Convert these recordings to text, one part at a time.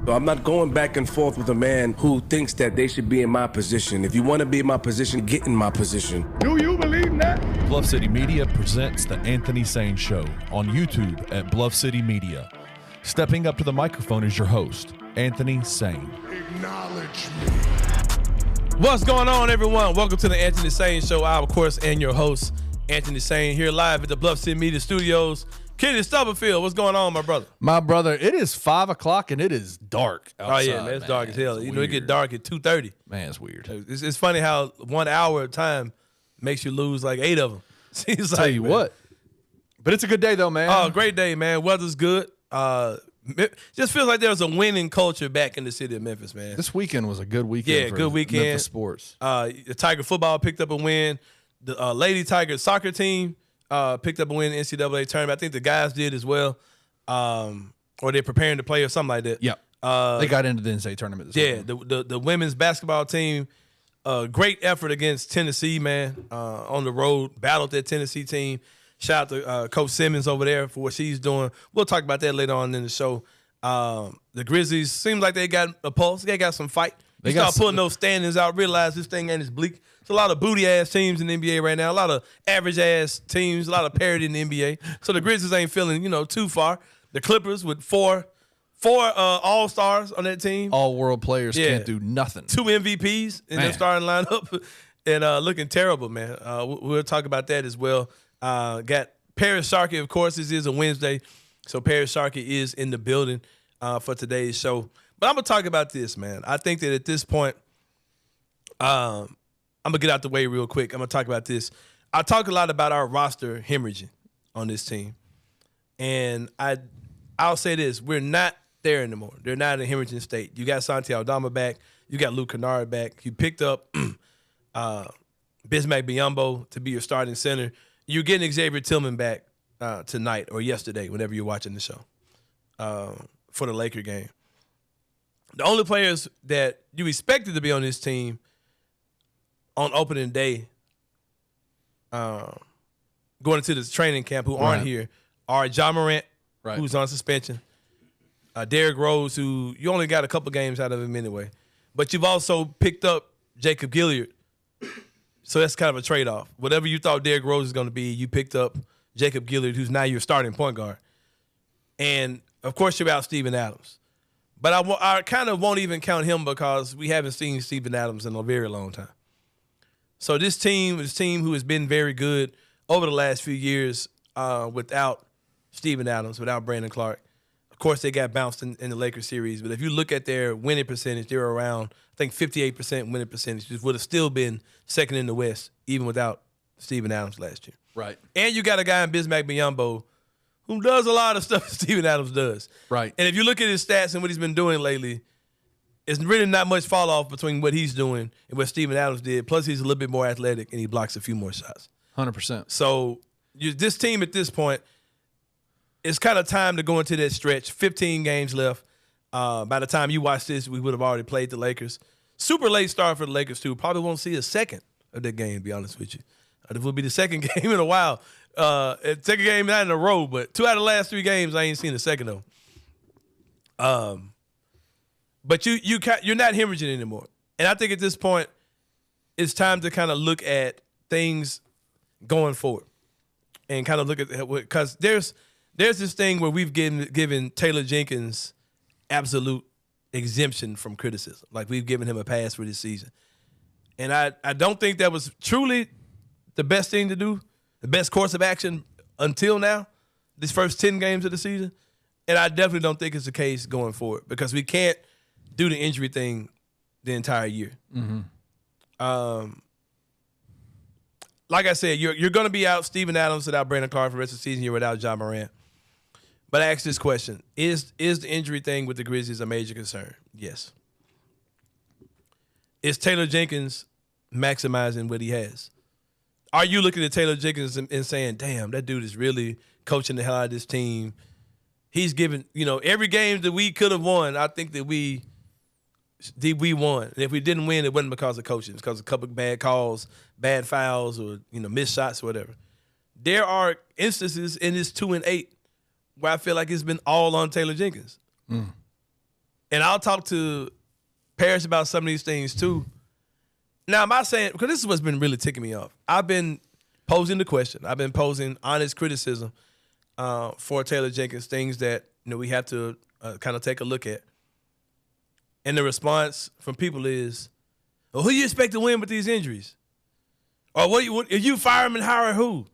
So I'm not going back and forth with a man who thinks that they should be in my position. If you want to be in my position, get in my position. Do you believe that? Bluff City Media presents The Anthony Sain Show on YouTube at Bluff City Media. Stepping up to the microphone is your host, Anthony Sain. Acknowledge me. What's going on, everyone? Welcome to the Anthony Sain Show. I, of course, am your host, Anthony Sain, here live at the Bluff City Media Studios. Kenny Stubblefield, what's going on, my brother? My brother, it is 5 o'clock and it is dark outside. Oh, yeah, man, it's dark as hell. You know, it get dark at 2:30. Man, it's weird. It's funny how 1 hour of time makes you lose like 8 of them. Seems Tell like, you man. what. But it's a good day, though, man. Oh, great day, man. Weather's good. It just feels like there was a winning culture back in the city of Memphis, man. This weekend was a good weekend Yeah, for good weekend. Memphis sports. The Tiger football picked up a win. The Lady Tiger soccer team picked up a win in the NCAA tournament. I think the guys did as well. Or they're preparing to play or something like that. Yep. They got into the NCAA tournament this weekend. The women's basketball team, great effort against Tennessee, man, on the road, battled that Tennessee team. Shout out to Coach Simmons over there for what she's doing. We'll talk about that later on in the show. The Grizzlies, seems like they got a pulse. They got some fight. They start pulling those standings out, realize this thing ain't as bleak. It's a lot of booty-ass teams in the NBA right now, a lot of average-ass teams, a lot of parity in the NBA. So the Grizzlies ain't feeling, too far. The Clippers with four all-stars on that team. All-world players can't do nothing. 2 MVPs in their starting lineup and looking terrible, man. We'll talk about that as well. Got Parish Sharkey, of course. This is a Wednesday, so Parish Sharkey is in the building for today's show. But I'm going to talk about this, man. I think that at this point, I'm going to get out the way real quick. I'm going to talk about this. I talk a lot about our roster hemorrhaging on this team. And I'll say this. We're not there anymore. They're not in a hemorrhaging state. You got Santi Aldama back. You got Luke Kennard back. You picked up Bismack Biyombo to be your starting center. You're getting Xavier Tillman back tonight or yesterday, whenever you're watching the show, for the Laker game. The only players that you expected to be on this team on opening day, going into this training camp, who aren't here, are Ja Morant, who's on suspension, Derrick Rose, who you only got a couple games out of him anyway, but you've also picked up Jacob Gilyard. So that's kind of a trade-off. Whatever you thought Derrick Rose was going to be, you picked up Jacob Gilyard, who's now your starting point guard. And, of course, you're out Steven Adams. But I kind of won't even count him because we haven't seen Steven Adams in a very long time. So this team who has been very good over the last few years without Steven Adams, without Brandon Clark. Of course, they got bounced in the Lakers series. But if you look at their winning percentage, they're around, I think, 58% winning percentage. Which would have still been second in the West, even without Steven Adams last year. Right. And you got a guy in Bismack Biyombo who does a lot of stuff that Steven Adams does. Right. And if you look at his stats and what he's been doing lately, it's really not much fall off between what he's doing and what Steven Adams did. Plus, he's a little bit more athletic and he blocks a few more shots. 100%. So this team at this point, it's kind of time to go into that stretch. 15 games left. By the time you watch this, we would have already played the Lakers. Super late start for the Lakers, too. Probably won't see a second of that game, to be honest with you. It will be the second game in a while. Second game not in a row, but 2 out of the last 3 games, I ain't seen a second of them. But you're not hemorrhaging anymore. And I think at this point, it's time to kind of look at things going forward and kind of look at – because there's this thing where we've given Taylor Jenkins absolute exemption from criticism. Like, we've given him a pass for this season. And I don't think that was truly the best thing to do, the best course of action until now, these first 10 games of the season. And I definitely don't think it's the case going forward because we can't do the injury thing the entire year. Mm-hmm. Like I said, you're going to be out Steven Adams without Brandon Clark for the rest of the season. You're without Ja Morant. But I ask this question. Is the injury thing with the Grizzlies a major concern? Yes. Is Taylor Jenkins maximizing what he has? Are you looking at Taylor Jenkins and saying, damn, that dude is really coaching the hell out of this team? He's given, every game that we could have won, I think that we won. And if we didn't win, it wasn't because of coaching. It's because of a couple of bad calls, bad fouls, or, missed shots or whatever. There are instances in this 2-8 where I feel like it's been all on Taylor Jenkins. And I'll talk to Parish about some of these things too. Now, am I saying, because this is what's been really ticking me off. I've been posing the question. I've been posing honest criticism for Taylor Jenkins, things that we have to kind of take a look at. And the response from people is, well, who do you expect to win with these injuries? Or if you fire him and hire who?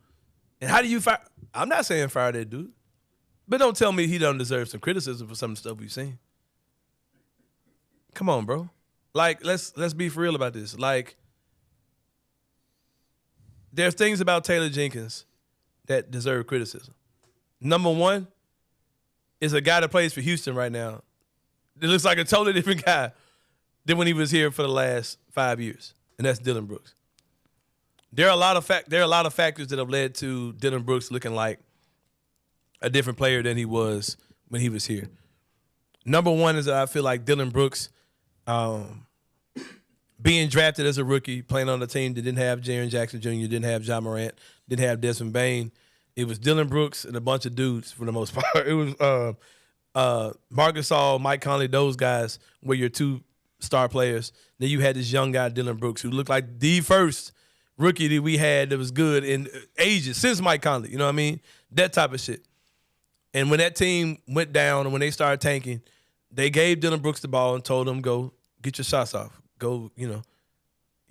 And how do you fire? I'm not saying fire that dude. But don't tell me he don't deserve some criticism for some of the stuff we've seen. Come on, bro. Like, let's be for real about this. Like, there's things about Taylor Jenkins that deserve criticism. Number one is a guy that plays for Houston right now. It looks like a totally different guy than when he was here for the last 5 years, and that's Dillon Brooks. There are a lot of factors that have led to Dillon Brooks looking like a different player than he was when he was here. Number one is that I feel like Dillon Brooks, being drafted as a rookie, playing on a team that didn't have Jaren Jackson Jr., didn't have Ja Morant, didn't have Desmond Bane. It was Dillon Brooks and a bunch of dudes for the most part. It was Marc Gasol, Mike Conley, those guys were your two star players. Then you had this young guy, Dillon Brooks, who looked like the first rookie that we had that was good in ages, since Mike Conley, you know what I mean? That type of shit. And when that team went down and when they started tanking, they gave Dillon Brooks the ball and told him, go get your shots off. Go, you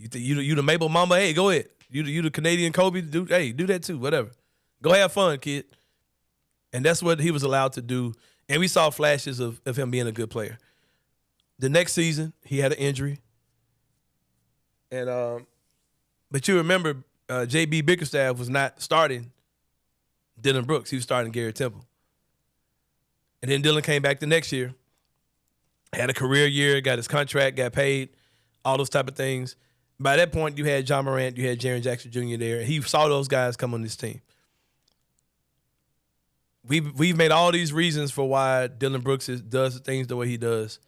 the Mabel Mamba, hey, go ahead. You the Canadian Kobe, do that too, whatever. Go have fun, kid. And that's what he was allowed to do. And we saw flashes of him being a good player. The next season, he had an injury. And but you remember J.B. Bickerstaff was not starting Dillon Brooks. He was starting Garrett Temple. And then Dillon came back the next year, had a career year, got his contract, got paid, all those type of things. By that point, you had Ja Morant, you had Jaren Jackson Jr. there. He saw those guys come on this team. We've made all these reasons for why Dillon Brooks does things the way he does.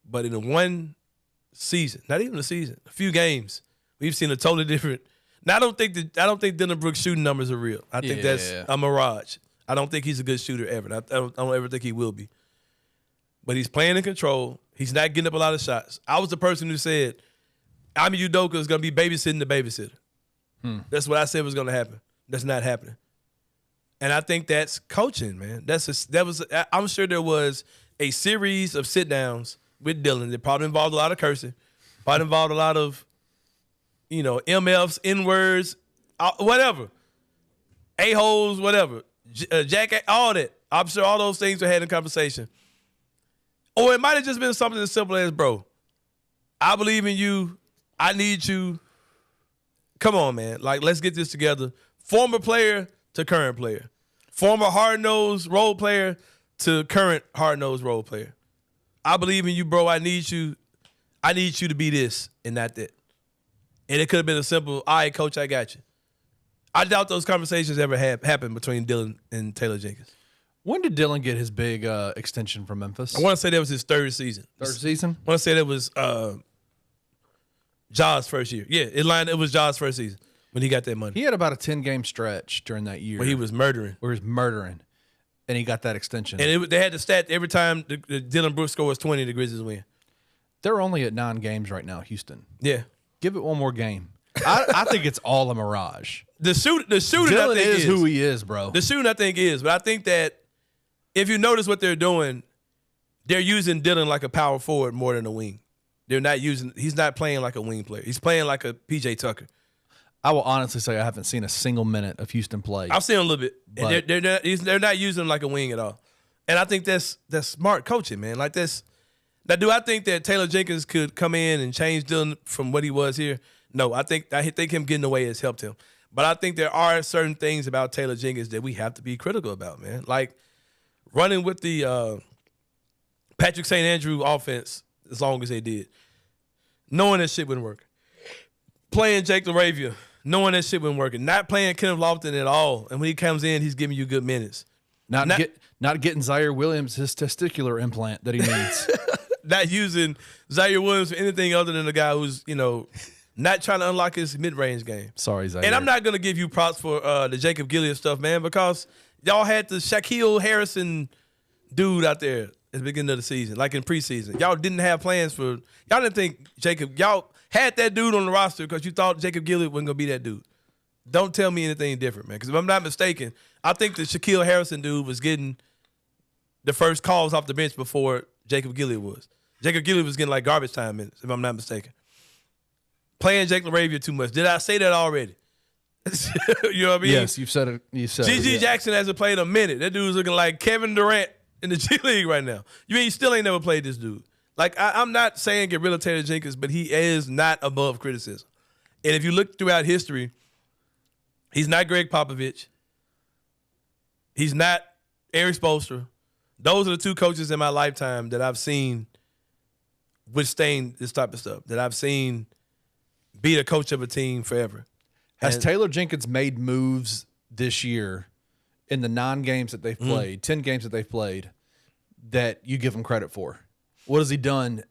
But in one season, not even a season, a few games, we've seen a totally different. Now, I don't think Dillon Brooks' shooting numbers are real. I think that's a mirage. I don't think he's a good shooter ever. I don't ever think he will be. But he's playing in control. He's not getting up a lot of shots. I was the person who said, Ime Udoka is going to be babysitting the babysitter. That's what I said was going to happen. That's not happening. And I think that's coaching, man. I'm sure there was a series of sit-downs with Dillon that probably involved a lot of cursing, probably involved a lot of, MFs, N-words, whatever. A-holes, whatever. Jack, all that. I'm sure all those things were had in conversation. Or it might have just been something as simple as, bro, I believe in you. I need you. Come on, man. Like, let's get this together. Former player to current player. Former hard-nosed role player to current hard-nosed role player. I believe in you, bro. I need you to be this and not that. And it could have been a simple, all right, coach, I got you. I doubt those conversations ever happened between Dillon and Taylor Jenkins. When did Dillon get his big extension from Memphis? I want to say that was his third season. Third season? I want to say that was Ja's first year. Yeah, it was Ja's first season when he got that money. He had about a 10-game stretch during that year. Where he was murdering. And he got that extension. And they had the stat every time the Dillon Brooks scores 20, the Grizzlies win. They're only at 9 games right now, Houston. Yeah. Give it one more game. I think it's all a mirage. The shooting Dillon I think is who he is, bro. The shooting I think is, but I think that if you notice what they're doing, they're using Dillon like a power forward more than a wing. He's not playing like a wing player. He's playing like a PJ Tucker. I will honestly say I haven't seen a single minute of Houston play. I've seen a little bit. And they're not using him like a wing at all. And I think that's smart coaching, man. Like this. Now, do I think that Taylor Jenkins could come in and change Dillon from what he was here? No, I think him getting away has helped him. But I think there are certain things about Taylor Jenkins that we have to be critical about, man. Like running with the Patrick St. Andrew offense as long as they did. Knowing that shit wouldn't work. Playing Jake LaRavia, knowing that shit wasn't working. Not playing Kenneth Lofton at all. And when he comes in, he's giving you good minutes. Not getting Zaire Williams his testicular implant that he needs. Not using Zaire Williams for anything other than a guy who's, not trying to unlock his mid-range game. Sorry, Zaire. And I'm not going to give you props for the Jacob Gilyard stuff, man, because y'all had the Shaquille Harrison dude out there. at the beginning of the season, like in preseason. Y'all didn't have plans for – y'all didn't think Jacob – y'all had that dude on the roster because you thought Jacob Gilyard wasn't going to be that dude. Don't tell me anything different, man, because if I'm not mistaken, I think the Shaquille Harrison dude was getting the first calls off the bench before Jacob Gilyard was. Jacob Gilyard was getting like garbage time minutes, if I'm not mistaken. Playing Jake LaRavia too much. Did I say that already? You know what I mean? Yes, you've said it. You said G.G. it, Jackson hasn't played a minute. That dude's looking like Kevin Durant in the G League right now. You still ain't never played this dude. Like, I'm not saying get rid of Taylor Jenkins, but he is not above criticism. And if you look throughout history, he's not Greg Popovich. He's not Eric Spoelstra. Those are the two coaches in my lifetime that I've seen withstand this type of stuff, that I've seen be the coach of a team forever. Has Taylor Jenkins made moves this year in the 9 games that they've played, 10 games that they've played, that you give him credit for? What has he done?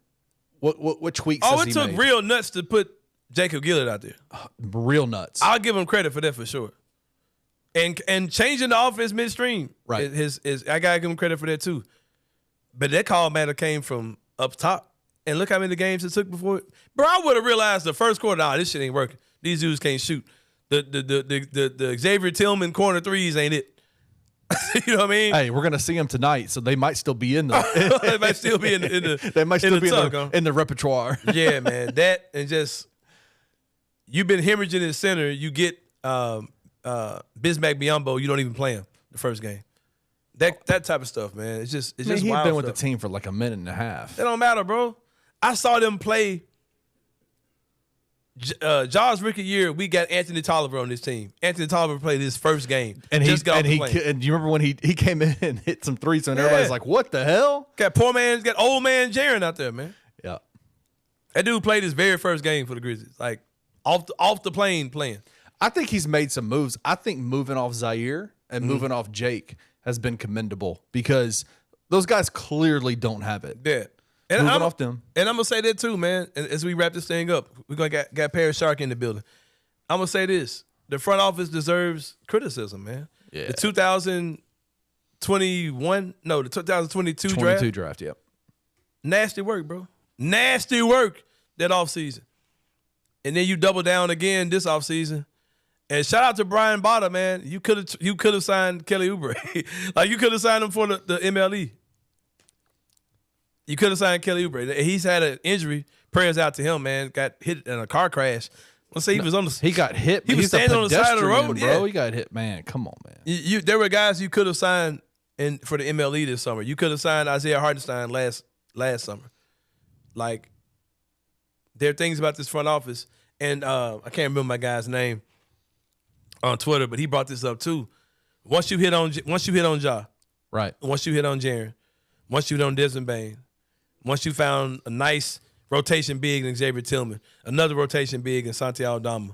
What tweaks has he made? It took real nuts to put Jacob Gilyard out there. Real nuts. I'll give him credit for that for sure. And changing the offense midstream. Right. I got to give him credit for that too. But that call matter came from up top. And look how many games it took before. Bro, I would have realized the first quarter, this shit ain't working. These dudes can't shoot. The Xavier Tillman corner threes ain't it. You know what I mean? Hey, we're gonna see them tonight, so they might still be in the. They might still be in the. They might still be tuck, in the repertoire. Yeah, man. That and just you've been hemorrhaging in center. You get Bismack Biyombo. You don't even play him the first game. That type of stuff, man. It's just He's wild been stuff. with the team for like a minute and a half. It don't matter, bro. I saw them play. Jaws rookie year, we got Anthony Tolliver on this team. Anthony Tolliver played his first game. And do you remember when he came in and hit some threes and everybody's like, what the hell? Got old man Jaren out there, man. Yeah. That dude played his very first game for the Grizzlies. Like off the plane playing. I think he's made some moves. I think moving off Zaire and moving off Jake has been commendable because those guys clearly don't have it. Yeah. And moving off them. And I'm going to say that too, man. And as we wrap this thing up, we're going to got Parish Sharkey in the building. I'm going to say this. The front office deserves criticism, man. Yeah. The 2022 draft, yep. Nasty work, bro. Nasty work that offseason. And then you double down again this offseason. And shout out to Brian Botta, man. You could have signed Kelly Oubre. Like, you could have signed him for the MLE. You could have signed Kelly Oubre. He's had an injury. Prayers out to him, man. Got hit in a car crash. Let's say he was on the. He got hit. He was standing on the side of the road, bro. yeah. He got hit, man. Come on, man. There were guys you could have signed for the MLE this summer. You could have signed Isaiah Hardenstein last summer. Like, there are things about this front office, and I can't remember my guy's name on Twitter, but he brought this up too. Once you hit on Ja, right? Once you hit on Jaren, once you hit on Desmond Bane, once you found a nice rotation big in Xavier Tillman, another rotation big in Santi Aldama,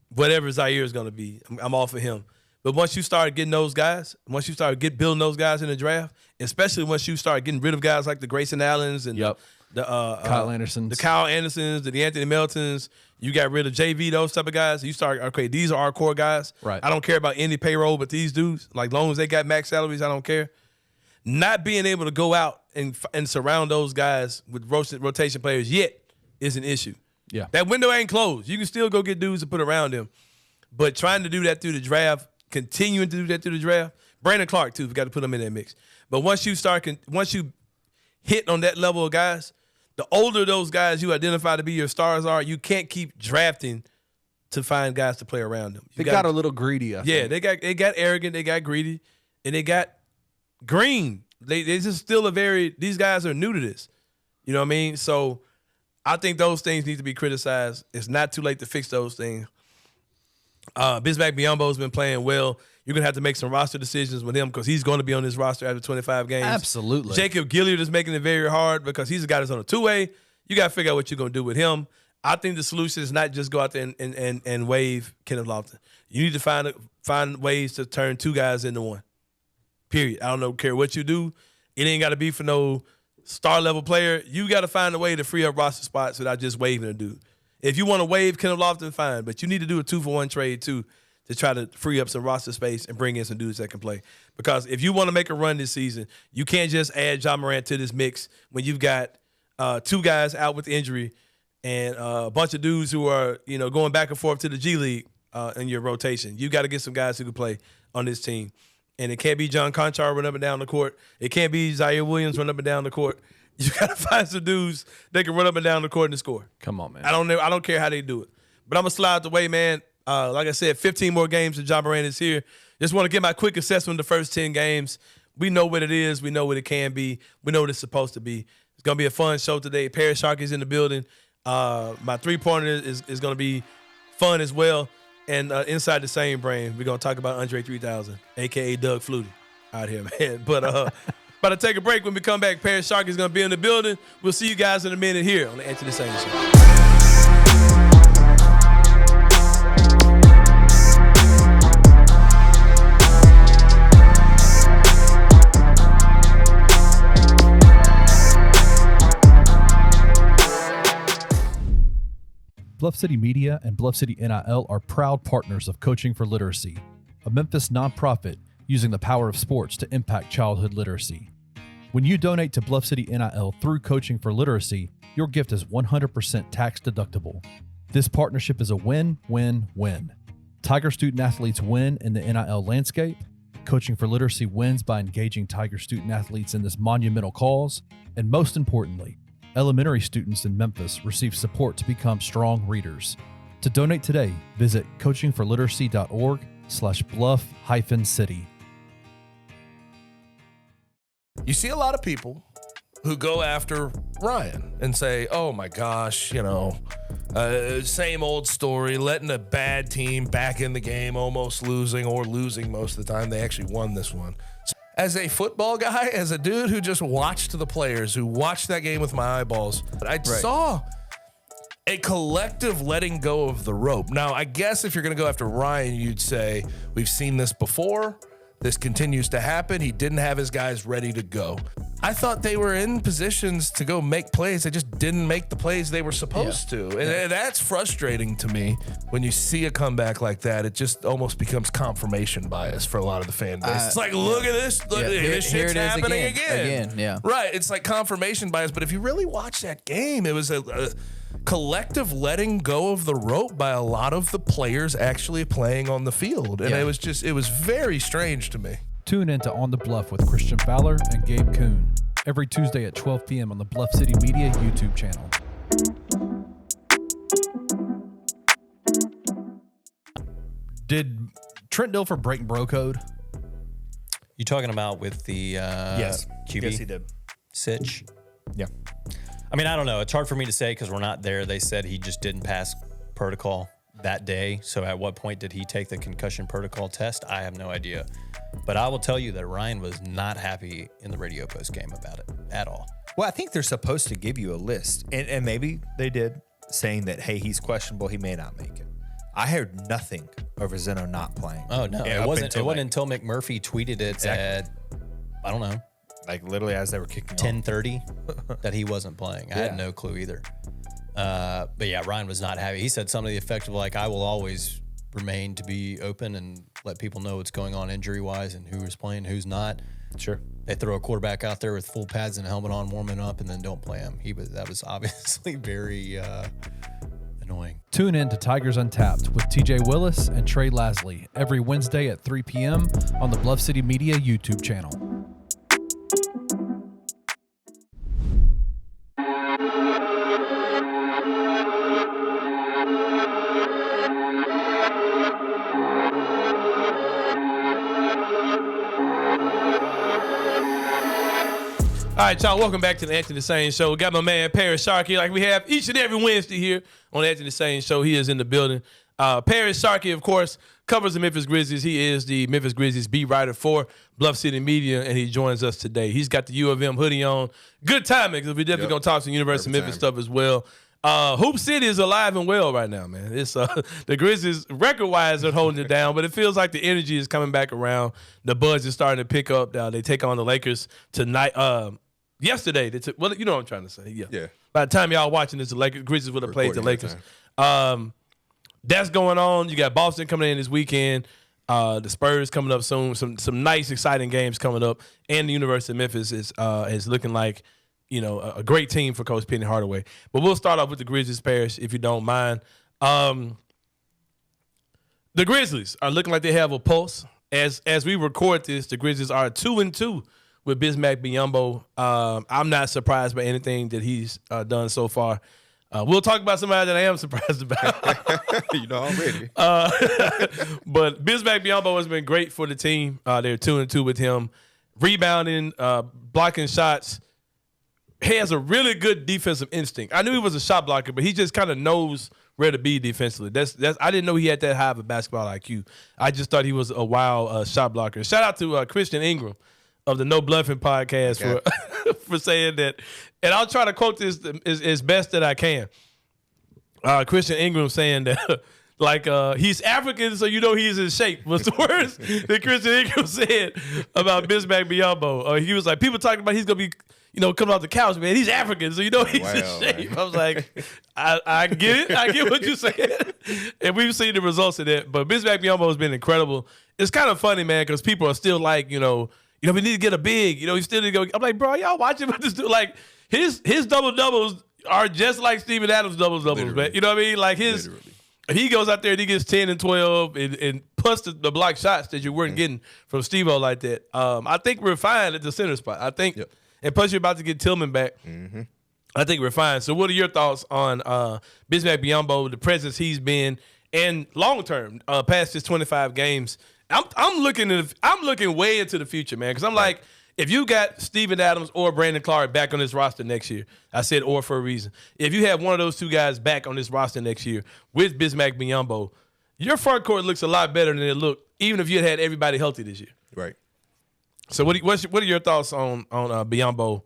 whatever Zaire is going to be, I'm all for him. But once you start getting those guys, once you start building those guys in the draft, especially once you start getting rid of guys like the Grayson Allens and the Kyle Andersons, the Anthony Meltons, you got rid of JV, those type of guys. You start, okay, these are our core guys. Right. I don't care about any payroll, but these dudes, like, long as they got max salaries, I don't care. Not being able to go out and surround those guys with rotation players yet is an issue. Yeah. That window ain't closed. You can still go get dudes to put around them. But trying to do that through the draft, continuing to do that through the draft, Brandon Clark, too, we got to put him in that mix. But once you hit on that level of guys, the older those guys you identify to be your stars are, you can't keep drafting to find guys to play around them. They got a little greedy, I think. They got arrogant, they got greedy, and they got green. They just still these guys are new to this. You know what I mean? So I think those things need to be criticized. It's not too late to fix those things. Bismack Biyombo's been playing well. You're going to have to make some roster decisions with him because he's going to be on this roster after 25 games. Absolutely. Jacob Gilyard is making it very hard because he's a guy that's on a two-way. You got to figure out what you're going to do with him. I think the solution is not just go out there and waive Kenneth Lofton. You need to find ways to turn two guys into one. Period. I don't care what you do. It ain't got to be for no star-level player. You got to find a way to free up roster spots without just waiving a dude. If you want to waive Kenneth Lofton, fine, but you need to do a 2-for-1 trade too to try to free up some roster space and bring in some dudes that can play. Because if you want to make a run this season, you can't just add Ja Morant to this mix when you've got 2 guys out with injury and a bunch of dudes who are, going back and forth to the G League in your rotation. You got to get some guys who can play on this team. And it can't be John Conchar running up and down the court. It can't be Zaire Williams running up and down the court. You got to find some dudes that can run up and down the court and score. Come on, man. I don't care how they do it. But I'm going to slide the way, man. Like I said, 15 more games and Ja Morant is here. Just want to get my quick assessment of the first 10 games. We know what it is. We know what it can be. We know what it's supposed to be. It's going to be a fun show today. Parish Sharkey's in the building. My three-pointer is going to be fun as well. And inside the same brain, we're going to talk about Andre 3000, a.k.a. Doug Flutie out here, man. But about to take a break. When we come back, Parish Sharkey's going to be in the building. We'll see you guys in a minute here on the Anthony Sain Show. Bluff City Media and Bluff City NIL are proud partners of Coaching for Literacy, a Memphis nonprofit using the power of sports to impact childhood literacy. When you donate to Bluff City NIL through Coaching for Literacy, your gift is 100% tax deductible. This partnership is a win-win-win. Tiger student athletes win in the NIL landscape, Coaching for Literacy wins by engaging Tiger student athletes in this monumental cause, and most importantly, elementary students in Memphis receive support to become strong readers. To donate today, visit coachingforliteracy.org/bluff-city. You see a lot of people who go after Ryan and say, oh my gosh, same old story, letting a bad team back in the game, almost losing or losing most of the time. They actually won this one. As a football guy, as a dude who just watched the players, who watched that game with my eyeballs, I saw a collective letting go of the rope. Now, I guess if you're going to go after Ryan, you'd say, we've seen this before. This continues to happen. He didn't have his guys ready to go. I thought they were in positions to go make plays. They just didn't make the plays they were supposed to. And that's frustrating to me. When you see a comeback like that, it just almost becomes confirmation bias for a lot of the fan base. It's like, look at this. Look, this shit's happening again. Yeah. Right. It's like confirmation bias. But if you really watch that game, it was a collective letting go of the rope by a lot of the players actually playing on the field. And it was very strange to me. Tune in to On the Bluff with Christian Fowler and Gabe Kuhn every Tuesday at 12 p.m. on the Bluff City Media YouTube channel. Did Trent Dilfer break bro code? You talking about with the yes. QB? Yes, he did. Sitch? Yeah. I mean, I don't know. It's hard for me to say because we're not there. They said he just didn't pass protocol that day. So at what point did he take the concussion protocol test? I have no idea. But I will tell you that Ryan was not happy in the radio post game about it at all. Well, I think they're supposed to give you a list. And maybe they did, saying that, hey, he's questionable. He may not make it. I heard nothing over Zeno not playing. Oh, no. Yeah, it wasn't until McMurphy tweeted it at, I don't know, like literally as they were kicking 10:30 that he wasn't playing. I had no clue either. But yeah, Ryan was not happy. He said something to the effect of like, I will always remain to be open and let people know what's going on injury-wise and who is playing, who's not. Sure. They throw a quarterback out there with full pads and a helmet on, warming up, and then don't play him. That was obviously very annoying. Tune in to Tigers Untapped with TJ Willis and Trey Lasley every Wednesday at 3 p.m. on the Bluff City Media YouTube channel. All right, y'all, welcome back to the Anthony Sain Show. We got my man, Parish Sharkey, like we have each and every Wednesday here on the Anthony Sain Show. He is in the building. Parish Sharkey, of course, covers the Memphis Grizzlies. He is the Memphis Grizzlies beat writer for Bluff City Media, and he joins us today. He's got the U of M hoodie on. Good timing, because we're definitely going to talk some University of Memphis stuff as well. Hoop City is alive and well right now, man. It's the Grizzlies, record-wise, are holding it down, but it feels like the energy is coming back around. The buzz is starting to pick up. They take on the Lakers tonight. Yesterday, they took, well, you know what I'm trying to say. Yeah. By the time y'all watching this, the Grizzlies would have played the Lakers. that's going on. You got Boston coming in this weekend. The Spurs coming up soon. Some nice, exciting games coming up. And the University of Memphis is looking like, a great team for Coach Penny Hardaway. But we'll start off with the Grizzlies, Parish, if you don't mind. The Grizzlies are looking like they have a pulse. As we record this, the Grizzlies are 2-2 with Bismack Biyombo. I'm not surprised by anything that he's done so far. We'll talk about somebody that I am surprised about. Already. But Bismack Biyombo has been great for the team. They're 2-2 with him. Rebounding, blocking shots. He has a really good defensive instinct. I knew he was a shot blocker, but he just kind of knows where to be defensively. That's I didn't know he had that high of a basketball IQ. I just thought he was a wild shot blocker. Shout out to Christian Ingram of the No Bluffing podcast for saying that. And I'll try to quote this as best that I can. Christian Ingram saying that he's African, so he's in shape was the words that Christian Ingram said about Bismack Biyombo. He was like, people talking about he's going to be coming off the couch, man. He's African, so he's in shape. Man. I was like, I get it. I get what you're saying. And we've seen the results of that. But Bismack Biyombo has been incredible. It's kind of funny, man, because people are still like, we need to get a big. You still need to go. I'm like, bro, y'all watching what this dude like? His double-doubles are just like Steven Adams' double-doubles, man. You know what I mean? Like he goes out there and he gets 10 and 12 and plus the block shots that you weren't getting from Steve-O like that. I think we're fine at the center spot. I think. Yep. And plus, you're about to get Tillman back. Mm-hmm. I think we're fine. So, what are your thoughts on Bismack Biyombo, the presence he's been, and long term, past his 25 games? I'm looking way into the future, man, because I'm like, if you got Steven Adams or Brandon Clark back on this roster next year, I said or for a reason. If you have one of those two guys back on this roster next year with Bismack Biyombo, your front court looks a lot better than it looked, even if you had everybody healthy this year. Right. So what are your thoughts on Biyombo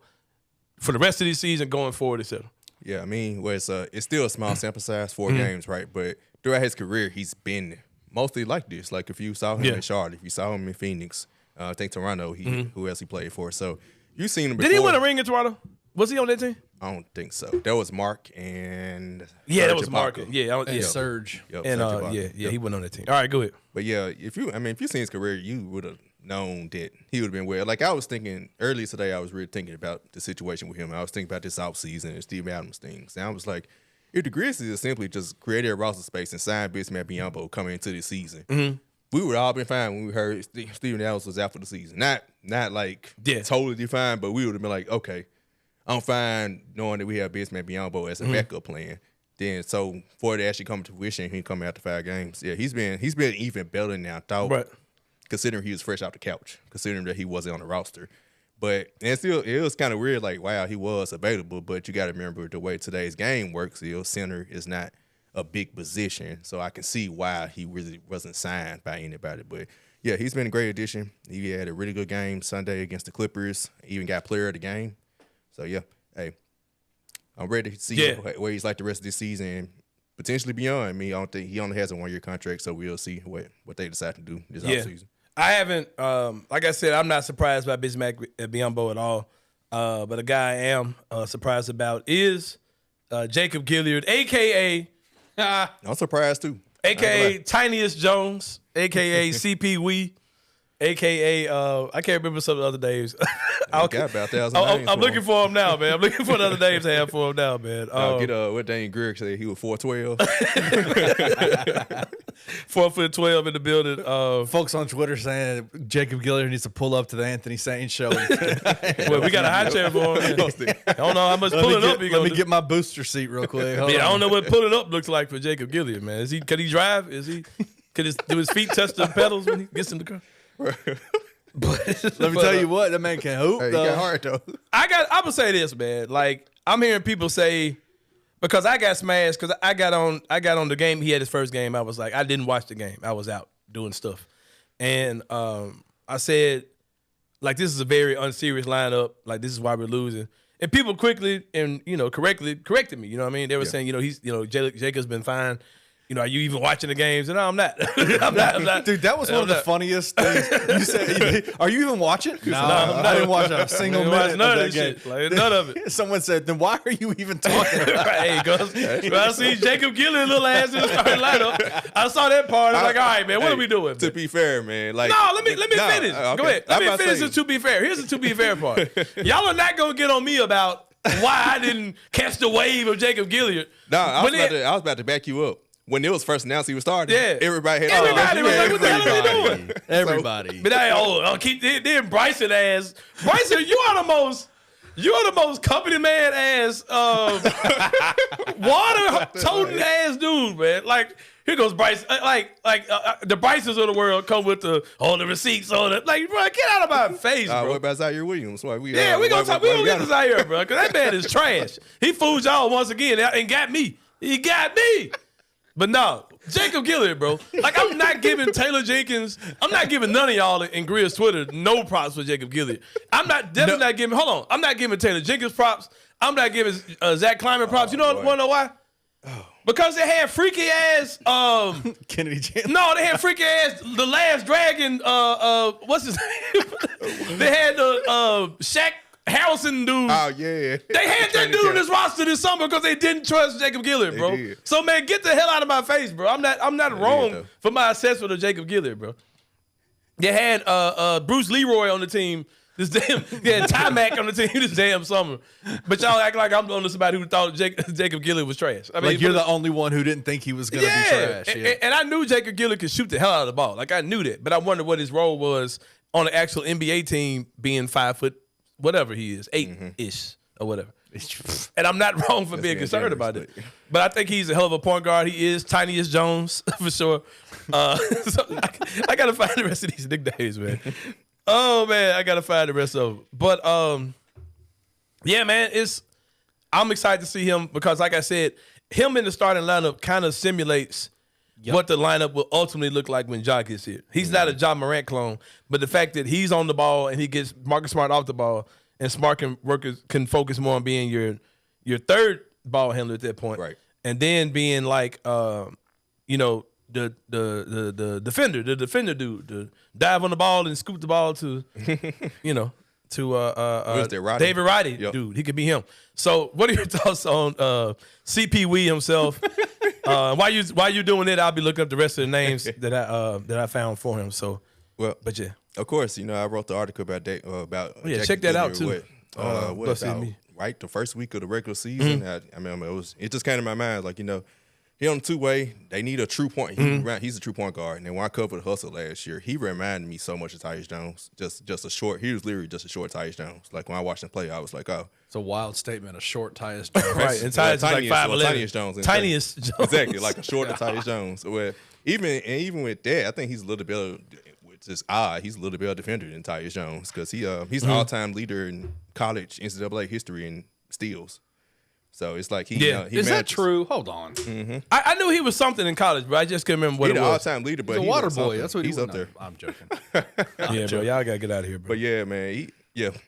for the rest of the season going forward, etc.? Yeah, I mean, it's still a small sample size, 4 games, right? But throughout his career, he's been mostly like this. Like if you saw him in Charlotte, if you saw him in Phoenix, I think Toronto, who else he played for. So you've seen him before. Did he win a ring in Toronto? Was he on that team? I don't think so. That was Mark and that was Mark. Yeah, Surge. Yep, and Serge he went on that team. All right, go ahead. But yeah, if you seen his career, you would have known that he would have been well. Like I was thinking earlier today, I was really thinking about the situation with him. I was thinking about this offseason and Steve Adams things. And I was like, if the Grizzlies simply just created a roster space and signed Bismack Biyombo coming into the season, we would all been fine when we heard Steven Adams was out for the season. Not like totally fine, but we would have been like, okay, I'm fine knowing that we have Bismack Biyombo as a backup plan. Then so for it to actually come to fruition, he come after 5 games. Yeah, he's been even better than I thought. Right. Considering he was fresh off the couch, considering that he wasn't on the roster. But and still, it was kind of weird, like, wow, he was available, but you got to remember the way today's game works, center is not a big position, so I can see why he really wasn't signed by anybody. But, yeah, he's been a great addition. He had a really good game Sunday against the Clippers, even got player of the game. So, yeah, hey, I'm ready to see where he's like the rest of this season and potentially beyond. I mean, I don't think he only has a 1-year contract, so we'll see what they decide to do this offseason. I haven't, like I said, I'm not surprised by Bismack Biyombo at all. But a guy I am surprised about is Jacob Gilyard, a.k.a. I'm surprised, too. A.k.a. Tiniest Jones, a.k.a. CP Wee, a.k.a. I can't remember some of the other names. Got about 1,000 names. I'm looking for him now, man. I'm looking for the other names I have for him now, man. I'll get what Dane Grigg said. He was 4'12". 4'12" in the building. Folks on Twitter saying Jacob Gilyard needs to pull up to the Anthony Sain show. Well, we got a high chair for him. I don't know how much pulling up he Let me get my booster seat real quick. I don't know what pulling up looks like for Jacob Gilyard, man. Can he drive? Do his feet touch the pedals when he gets in the car? But let me tell you what, that man can hoop. He got hard though. I'm gonna say this, man. Like I'm hearing people say, because I got smashed because I got on the game. He had his first game. I was like, I didn't watch the game. I was out doing stuff, and I said, like, this is a very unserious lineup. Like this is why we're losing. And people quickly and correctly corrected me. You know what I mean? They were saying, Jacob's been fine. are you even watching the games? And no, I'm not. I'm not. Dude, that was one of the funniest things you said. Are you even watching? No, I didn't watch a single minute none of of that this game. shit. Like, none of it. Someone said, then why are you even talking about it? Hey, cuz I see Jacob Gilyard little ass in the starting lineup. I saw that part. I'm like, all right, man, what are we doing? To be fair, man, like no, let me finish. Okay. Go ahead. Let me finish the to be fair. Here's the to be fair part. Y'all are not gonna get on me about why I didn't catch the wave of Jacob Gilyard. No, I was about to back you up. When it was first announced he was starting, everybody was like, what the hell are we doing? Everybody. But I'll keep then Bryson ass. Bryson, you are the most company man ass water toting ass dude, man. Like, here goes Bryson. The Brysons of the world come with the receipts on it. Like, bro, get out of my face, bro. What about Zaire Williams? We gonna talk. We gonna get to Zaire, bro, because that man is trash. He fooled y'all once again and got me. He got me. But no, Jacob Gilyard, bro. Like, I'm not giving Taylor Jenkins, I'm not giving none of y'all in Grizz's Twitter no props for Jacob Gilyard. I'm not giving, I'm not giving Taylor Jenkins props. I'm not giving Zach Kleiman props. You want to know why? Because they had freaky ass Kennedy Chandler. No, they had freaky ass The Last Dragon, what's his name? They had the Shaq Harrelson dude. Oh, yeah. They had that dude on this roster this summer because they didn't trust Jacob Gilyard, bro. So, man, get the hell out of my face, bro. I'm not wrong for my assessment of Jacob Gilyard, bro. They had Bruce Leroy on the team. They had Ty Mack on the team this damn summer. But y'all act like I'm the only somebody who thought Jacob Gilyard was trash. I mean, like, you're the only one who didn't think he was going to be trash. Yeah. And I knew Jacob Gilyard could shoot the hell out of the ball. Like, I knew that. But I wondered what his role was on the actual NBA team, being 5 foot, whatever he is, 8-ish or whatever. And I'm not wrong for being concerned about it. But I think he's a hell of a point guard. He is Tiniest Jones for sure. So I got to find the rest of these nicknames, man. Oh, man, I got to find the rest of them. But, yeah, man, I'm excited to see him because, like I said, him in the starting lineup kind of simulates what the lineup will ultimately look like when Ja gets here. He's not a Ja Morant clone, but the fact that he's on the ball and he gets Marcus Smart off the ball and Smart can focus more on being your third ball handler at that point. Right. And then being like, the defender dude, to dive on the ball and scoop the ball to, David Roddy, dude. He could be him. So what are your thoughts on CP Wee himself? While you doing it, I'll be looking up the rest of the names that I found for him. So, but yeah, of course, I wrote the article about check that out too. Right, the first week of the regular season. I mean, it just came to my mind, like, he on the two-way. They need a true point. He's a true point guard. And then when I covered Hustle last year, he reminded me so much of Tyus Jones. Just a short. He was literally just a short Tyus Jones. Like, when I watched him play, I was like, oh. It's a wild statement, a short Tyus Jones. Right, and Tyus is like 5'11". Tiniest Jones. Tiniest Jones. Exactly, like a shorter Tyus Jones. Well, even with that, I think he's a little bit, which is odd, he's a little bit defender than Tyus Jones because he's an all-time leader in college NCAA history in steals. So it's like he is that true? Hold on. Mm-hmm. I knew he was something in college, but I just couldn't remember what it was. He's an all-time leader, but he's a water boy. That's what he's up there. I'm joking. Bro, y'all gotta get out of here, bro. But yeah, man,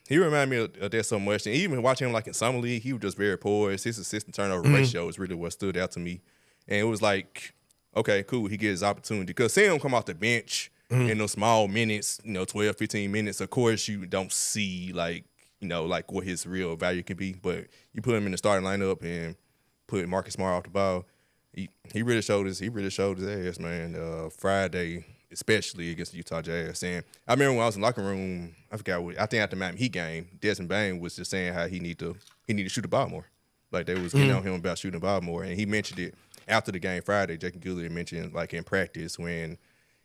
he reminded me of that so much. And even watching him like in summer league, he was just very poised. His assist turnover ratio is really what stood out to me. And it was like, okay, cool, he gets his opportunity. Because seeing him come off the bench in those small minutes, 12, 15 minutes, of course you don't see like what his real value can be. But you put him in the starting lineup and put Marcus Smart off the ball, he really showed his ass, man. Friday, especially against the Utah Jazz. And I remember when I was in the locker room, I think after the Miami Heat game, Desmond Bane was just saying how he need to shoot the ball more. Like they was getting on him about shooting the ball more. And he mentioned it after the game Friday. Jacob Gilyard mentioned like in practice when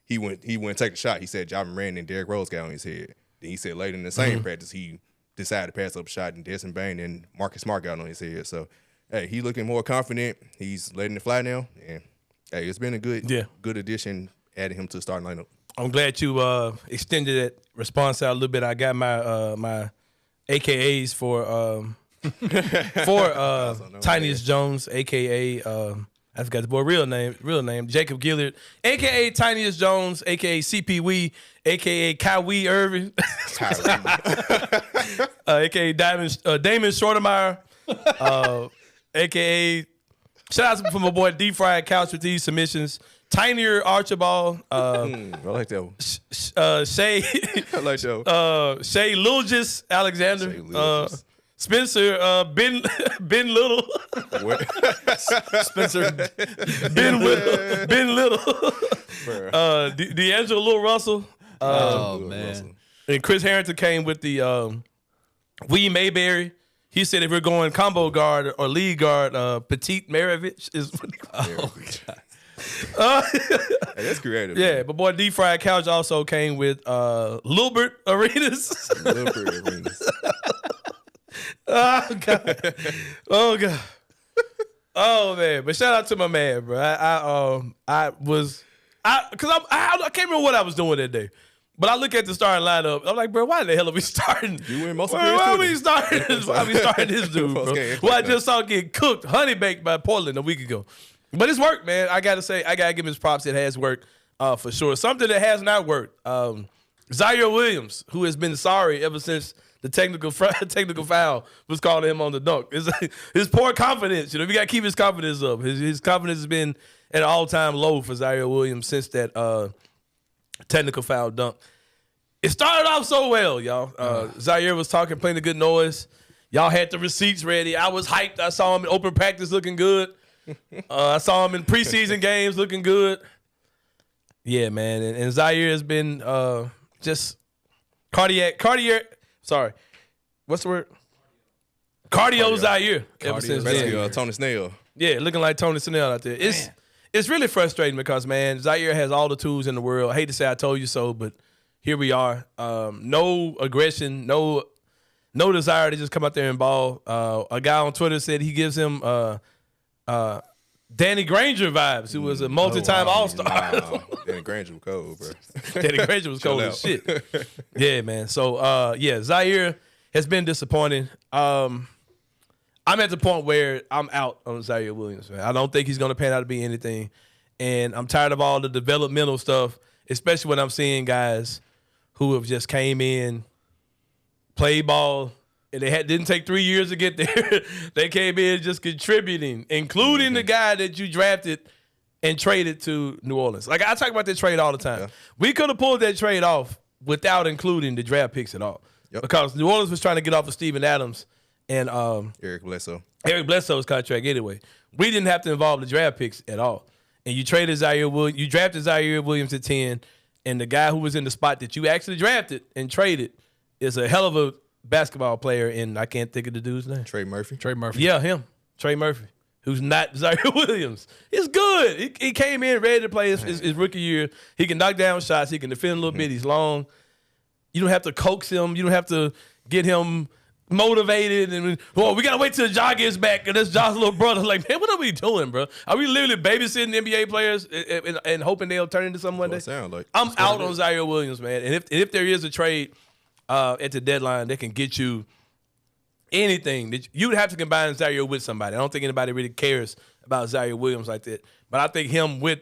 he went to take a shot, he said Ja Morant and Derrick Rose got on his head. Then he said later in the same practice he decided to pass up a shot and Desmond Bane and Marcus Smart got on his head. So hey, he looking more confident. He's letting it fly now. And hey, it's been a good addition adding him to the starting lineup. I'm glad you extended that response out a little bit. I got my AKAs for Tiniest Jones, AKA I forgot the boy real name, Jacob Gilyard, AKA Tiniest Jones, AKA CP Wee, AKA Kyrie Irving, AKA Damon Shortemeyer, AKA Shout out to my boy D Fried Couch with these submissions. Tinier Archibald. I like that one. Shay. I like that one. Shay Lilgis Alexander. Shay Lilgis. Spencer Ben Little. Spencer. Ben Little. D'Angelo Little Russell. Man. And Chris Harrington came with the William Mayberry. He said if we're going combo guard or lead guard, Petit Maravich is what he Hey, that's creative. Yeah, man. but boy, D Fried Couch also came with Lilbert Arenas. Lilbert Arenas. Oh God. Oh God. Oh man. But shout out to my man, bro. I can't remember what I was doing that day. But I look at the starting lineup. I'm like, bro, why the hell are we starting? You win most of Why are we starting? Why are we starting this dude, bro? Well, I just saw get cooked, honey baked by Portland a week ago. But it's worked, man. I gotta say, I gotta give him his props. It has worked for sure. Something that has not worked. Zaire Williams, who has been sorry ever since the technical foul was called him on the dunk. His poor confidence. You know, we gotta keep his confidence up. His confidence has been at an all-time low for Zaire Williams since that technical foul dunk. It started off so well, y'all. Zaire was talking, playing a good noise. Y'all had the receipts ready. I was hyped. I saw him in open practice looking good. I saw him in preseason games looking good. Yeah, man. And Zaire has been just cardiac. Sorry. What's the word? Cardio Zaire. Ever since then. Tony Snell. Yeah, looking like Tony Snell out there. It's really frustrating because, man, Zaire has all the tools in the world. I hate to say I told you so, but here we are. No aggression, no desire to just come out there and ball. A guy on Twitter said he gives him Danny Granger vibes, who was a multi-time All-Star. Wow. Danny Granger was cold, bro. Danny Granger was cold as shit. Yeah, man. So, Zaire has been disappointing. I'm at the point where I'm out on Zaire Williams, man. I don't think he's going to pan out to be anything. And I'm tired of all the developmental stuff, especially when I'm seeing guys who have just came in, played ball, and they didn't take 3 years to get there. They came in just contributing, including the guy that you drafted and traded to New Orleans. Like, I talk about that trade all the time. Yeah. We could have pulled that trade off without including the draft picks at all. Yep. Because New Orleans was trying to get off of Steven Adams and Eric Bledsoe. Eric Bledsoe's contract anyway. We didn't have to involve the draft picks at all. And you traded Zaire Williams. You drafted Zaire Williams at 10, and the guy who was in the spot that you actually drafted and traded is a hell of a basketball player, and I can't think of the dude's name. Trey Murphy. Yeah, him. Trey Murphy, who's not Zaire Williams. He's good. He came in ready to play his rookie year. He can knock down shots. He can defend a little bit. He's long. You don't have to coax him. You don't have to get him motivated. And we got to wait till Ja gets back, and that's Ja's little brother. Like, man, what are we doing, bro? Are we literally babysitting NBA players and hoping they'll turn into something one day? Sound like I'm out on Zaire Williams, man. And if there is a trade at the deadline that can get you anything, that you would have to combine Zaire with somebody. I don't think anybody really cares about Zaire Williams like that. But I think him with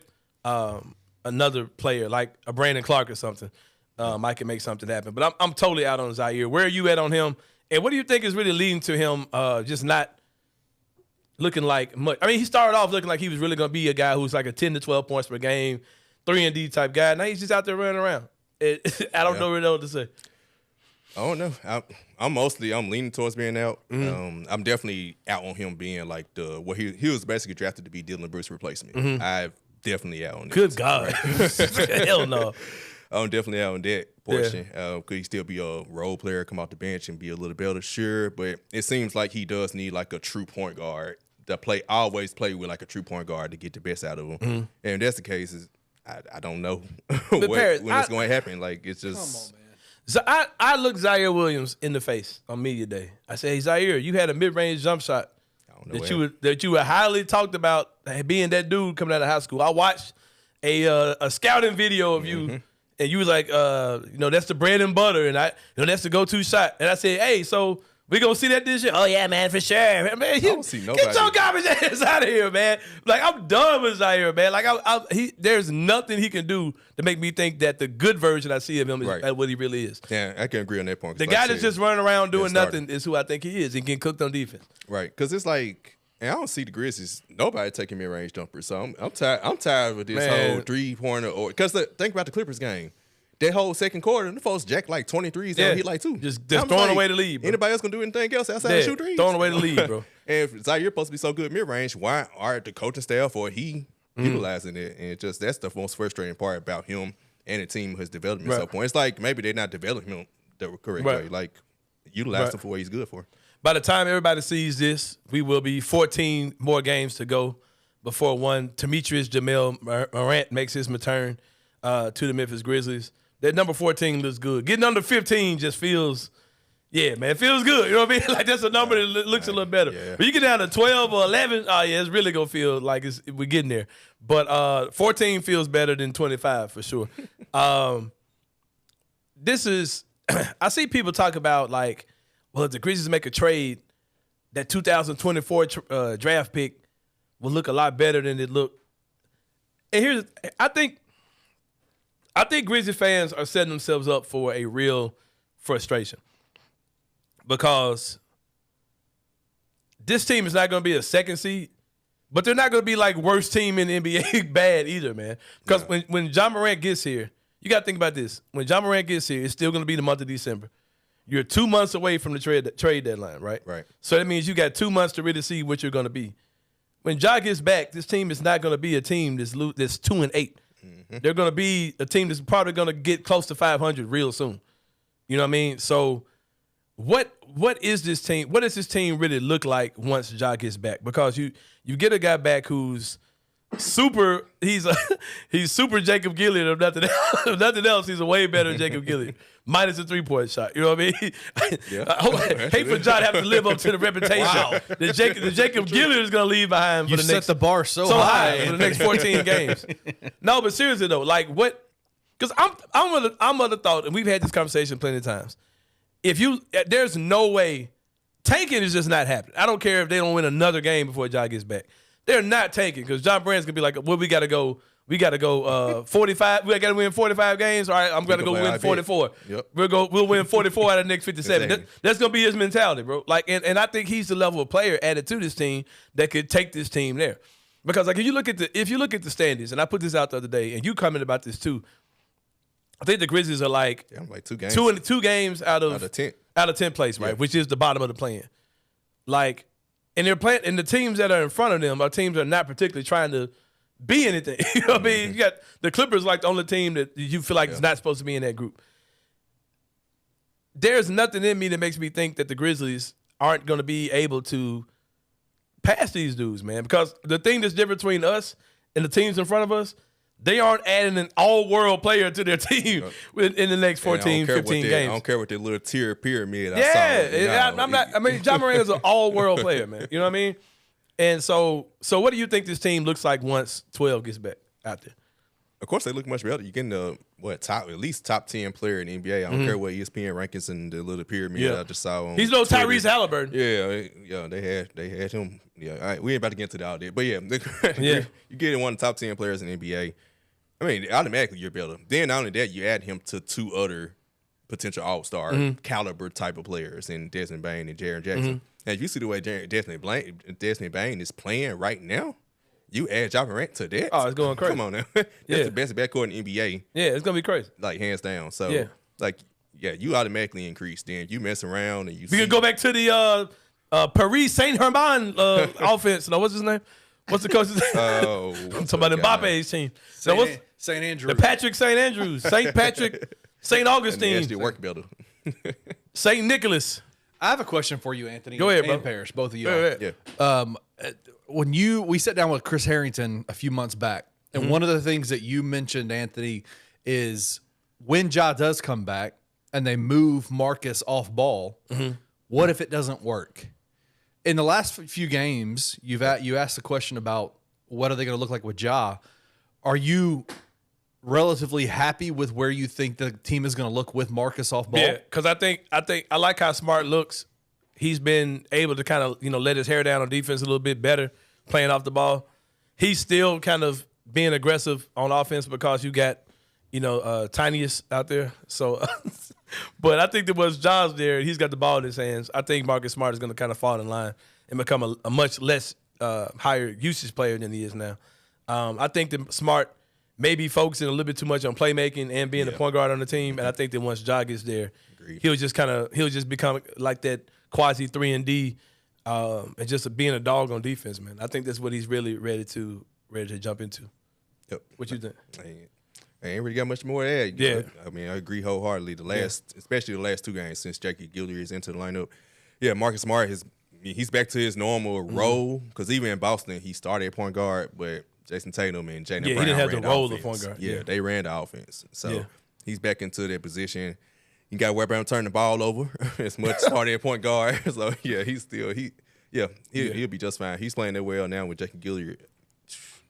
another player like a Brandon Clark or something might can make something happen. But I'm totally out on Zaire. Where are you at on him? And what do you think is really leading to him just not looking like much? I mean, he started off looking like he was really going to be a guy who's like a 10 to 12 points per game, 3-and-D type guy. Now he's just out there running around. I don't really know what to say. I don't know. I'm leaning towards being out. Mm-hmm. I'm definitely out on him being like he was basically drafted to be Dylan Brooks' replacement. Mm-hmm. I'm definitely out on that. Good God. Hell no. I'm definitely out on that portion. Could he still be a role player, come off the bench and be a little better? Sure, but it seems like he does need like a true point guard to always play with like a true point guard to get the best out of him. Mm-hmm. And if that's the case, I don't know when it's going to happen. Like, it's just. Come on, man. So I looked Zaire Williams in the face on media day. I said, hey, Zaire, you had a mid-range jump shot that you were highly talked about being that dude coming out of high school. I watched a scouting video of you, and you was like, that's the bread and butter, and that's the go-to shot. And I said, hey, so we gonna see that this year? Oh yeah, man, for sure. Man, I don't see nobody. Get your garbage ass out of here, man. Like, I'm done with Zaire, man. Like, there's nothing he can do to make me think that the good version I see of him is what he really is. Yeah, I can agree on that point. The guy that's just running around doing nothing is who I think he is. He can cook on defense. Right, because it's like, And I don't see the Grizzlies, nobody taking mid-range jumpers. So I'm tired with this whole three-pointer. Because think about the Clippers game. That whole second quarter, the folks jacked like 23s and hit like 2. Just throwing away the lead, bro. Anybody else going to do anything else outside of shoot threes? Throwing away the lead, bro. And if Zaire supposed to be so good mid-range, why aren't the coaching staff or he utilizing it? And that's the most frustrating part about him and the team has developed him at some point. It's like maybe they're not developing him the correct way. Like, utilize him for what he's good for. By the time everybody sees this, we will be 14 more games to go before one Demetrius Jamel Morant makes his return to the Memphis Grizzlies. That number 14 looks good. Getting under 15 just feels, man, it feels good. You know what I mean? Like that's a number that looks a little better. Yeah. But you get down to 12 or 11, it's really going to feel like we're getting there. But 14 feels better than 25 for sure. This is, I see people talk about like, well, if the Grizzlies make a trade, that 2024 draft pick will look a lot better than it looked. And I think Grizzlies fans are setting themselves up for a real frustration because this team is not going to be a second seed, but they're not going to be like worst team in the NBA bad either, man. Because when John Morant gets here, you got to think about this. When John Morant gets here, it's still going to be the month of December. You're 2 months away from the trade deadline, right? Right. So that means you got 2 months to really see what you're going to be. When Ja gets back, this team is not going to be a team that's 2-8. Mm-hmm. They're going to be a team that's probably going to get close to 500 real soon. You know what I mean? So what is this team? What does this team really look like once Ja gets back? Because you get a guy back who's super. He's super Jacob Gilyard of nothing else. If nothing else, he's a way better Jacob Gilyard. Minus a 3-point shot. You know what I mean? I hate for John to have to live up to the reputation that Jacob Gilyard is going to leave behind. You set the bar so high for the next 14 games. No, but seriously though, like what? Because I'm of the thought, and we've had this conversation plenty of times. There's no way tanking is just not happening. I don't care if they don't win another game before John gets back. They're not tanking because John Brand's gonna be like, well, we got to go 45. We got to win 45 games. All right, I'm gonna go win 44. Yep. We'll win 44 out of the next 57. Exactly. That's gonna be his mentality, bro. Like, and I think he's the level of player added to this team that could take this team there. Because like if you look at the standings, and I put this out the other day, and you commented about this too. I think the Grizzlies are like 2 games. Two games out of 10th place, right? Which is the bottom of the play-in. Like, and they're playing, and the teams that are in front of them are teams that are not particularly trying to be anything. You know what I mean? You got the Clippers, like the only team that you feel like is not supposed to be in that group. There's nothing in me that makes me think that the Grizzlies aren't going to be able to pass these dudes, man. Because the thing that's different between us and the teams in front of us, they aren't adding an all-world player to their team in the next 14, 15 games. I don't care what their little tier pyramid. I'm not. I mean, John Morant is an all-world player, man. You know what I mean? And so what do you think this team looks like once 12 gets back out there? Of course, they look much better. You're getting the at least top 10 player in the NBA. I don't care what ESPN rankings and the little pyramid I just saw on. He's no Tyrese Halliburton. Yeah, they had him. Yeah, all right, we ain't about to get into all that, but you're getting one of the top 10 players in the NBA. I mean, automatically you're better. Then not only that, you add him to 2 other potential all-star caliber type of players in Desmond Bane and Jaren Jackson. And if you see the way Desmond Bane is playing right now, you add Ja Morant to that. Oh, it's going crazy. Come on now. That's the best backcourt in the NBA. Yeah, it's going to be crazy. Like, hands down. So, you automatically increase. Then you mess around and you can go back to the Paris Saint-Germain offense. No, what's his name? What's the coach's name? I'm talking about Mbappe's team. St. Andrews. The Patrick St. Andrews. St. Patrick, St. Augustine. And the work builder. St. Nicholas. I have a question for you, Anthony. Go ahead, bro. And Parish, both of you. Yeah. When we sat down with Chris Harrington a few months back, and one of the things that you mentioned, Anthony, is when Ja does come back and they move Marcus off ball, what if it doesn't work? In the last few games, you asked the question about what are they going to look like with Ja. Are you relatively happy with where you think the team is going to look with Marcus off ball? Yeah, because I like how Smart looks. He's been able to kind of let his hair down on defense a little bit better, playing off the ball. He's still kind of being aggressive on offense because you got Tiniest out there. So, but I think that once Ja's there, he's got the ball in his hands. I think Marcus Smart is going to kind of fall in line and become a much less higher usage player than he is now. I think that Smart may be focusing a little bit too much on playmaking and being the point guard on the team. And I think that once Ja gets there, he'll just become like that quasi 3-and-D and just being a dog on defense, man. I think that's what he's really ready to jump into. Yep. What you think? I ain't really got much more to add. Yeah. I mean, I agree wholeheartedly. Especially the last 2 games since Jackie Gilyard is into the lineup. Yeah, Marcus Smart he's back to his normal role because even in Boston he started at point guard, but Jason Tatum and Jaylen Brown he didn't have ran the role offense. of point guard. Yeah, they ran the offense. So he's back into that position. You got to worry about him turning the ball over as much starting at point guard. So yeah, he'll be just fine. He's playing that well now with Jackie Gilyard.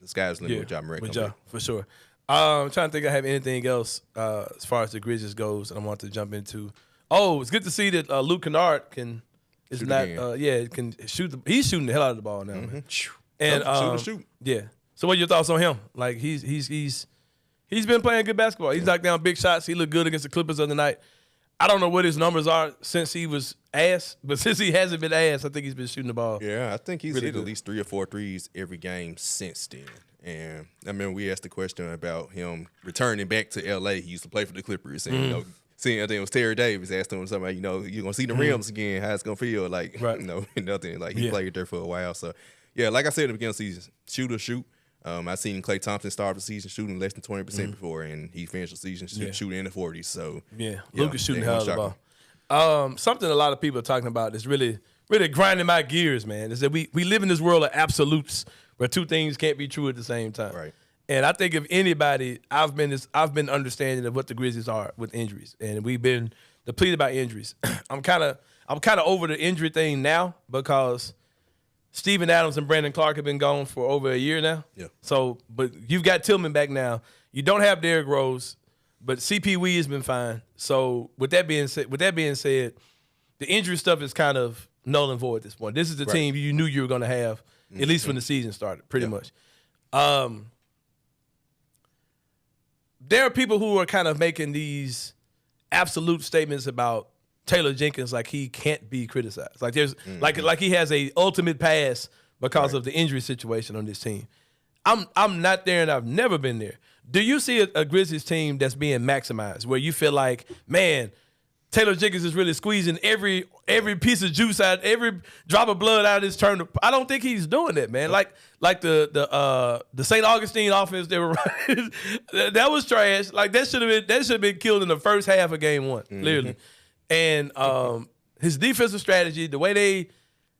The sky's the limit with Ja Morant. With Ja, for sure. I'm trying to think I have anything else as far as the Grizzlies goes I want to jump into. Oh, it's good to see that Luke Kennard can shoot. He's shooting the hell out of the ball now, man. And shoot. Yeah. So what are your thoughts on him? Like he's been playing good basketball. He's knocked down big shots. He looked good against the Clippers the other night. I don't know what his numbers are since he was ass, but since he hasn't been ass, I think he's been shooting the ball. Yeah, I think he's really hit good. at least 3 or 4 threes every game since then. And I mean, we asked the question about him returning back to LA. He used to play for the Clippers, and seeing I think it was Terry Davis asked him something like, you're gonna see the rims again. How it's gonna feel? Like, nothing. Like he played there for a while. So yeah, like I said at the beginning of the season, shoot. I seen Klay Thompson start the season shooting less than 20% before, and he finished the season shooting in the 40s. So Luke is shooting the hell out of the ball. Something a lot of people are talking about is really grinding my gears, man. Is that we live in this world of absolutes where 2 things can't be true at the same time. Right. And I think if anybody, I've been understanding of what the Grizzlies are with injuries, and we've been depleted by injuries. I'm kind of over the injury thing now because Steven Adams and Brandon Clark have been gone for over a year now. Yeah. So, but you've got Tillman back now. You don't have Derrick Rose, but CP Wee has been fine. So, with that being said, the injury stuff is kind of null and void at this point. This is the team you knew you were going to have at least when the season started, pretty much. There are people who are kind of making these absolute statements about Taylor Jenkins like he can't be criticized. Like there's like he has a ultimate pass because of the injury situation on this team. I'm not there and I've never been there. Do you see a Grizzlies team that's being maximized where you feel like, man, Taylor Jenkins is really squeezing every piece of juice out, every drop of blood out of his turn? I don't think he's doing that, man. Like the St. Augustine offense they were running, that was trash. Like that should have been killed in the first half of game 1, literally. And his defensive strategy, the way they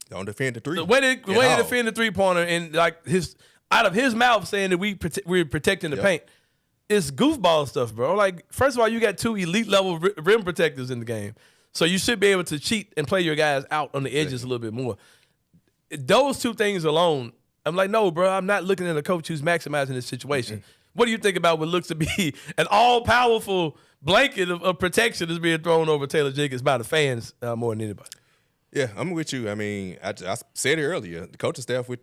don't defend the three, the way they defend the 3-pointer, and like his out of his mouth saying that we're protecting the paint. It's goofball stuff, bro. Like, first of all, you got 2 elite level rim protectors in the game, so you should be able to cheat and play your guys out on the edges a little bit more. Those 2 things alone, I'm like, no, bro. I'm not looking at a coach who's maximizing this situation. What do you think about what looks to be an all-powerful blanket of protection that's being thrown over Taylor Jenkins by the fans more than anybody? Yeah, I'm with you. I mean, I said it earlier. The coaching staff with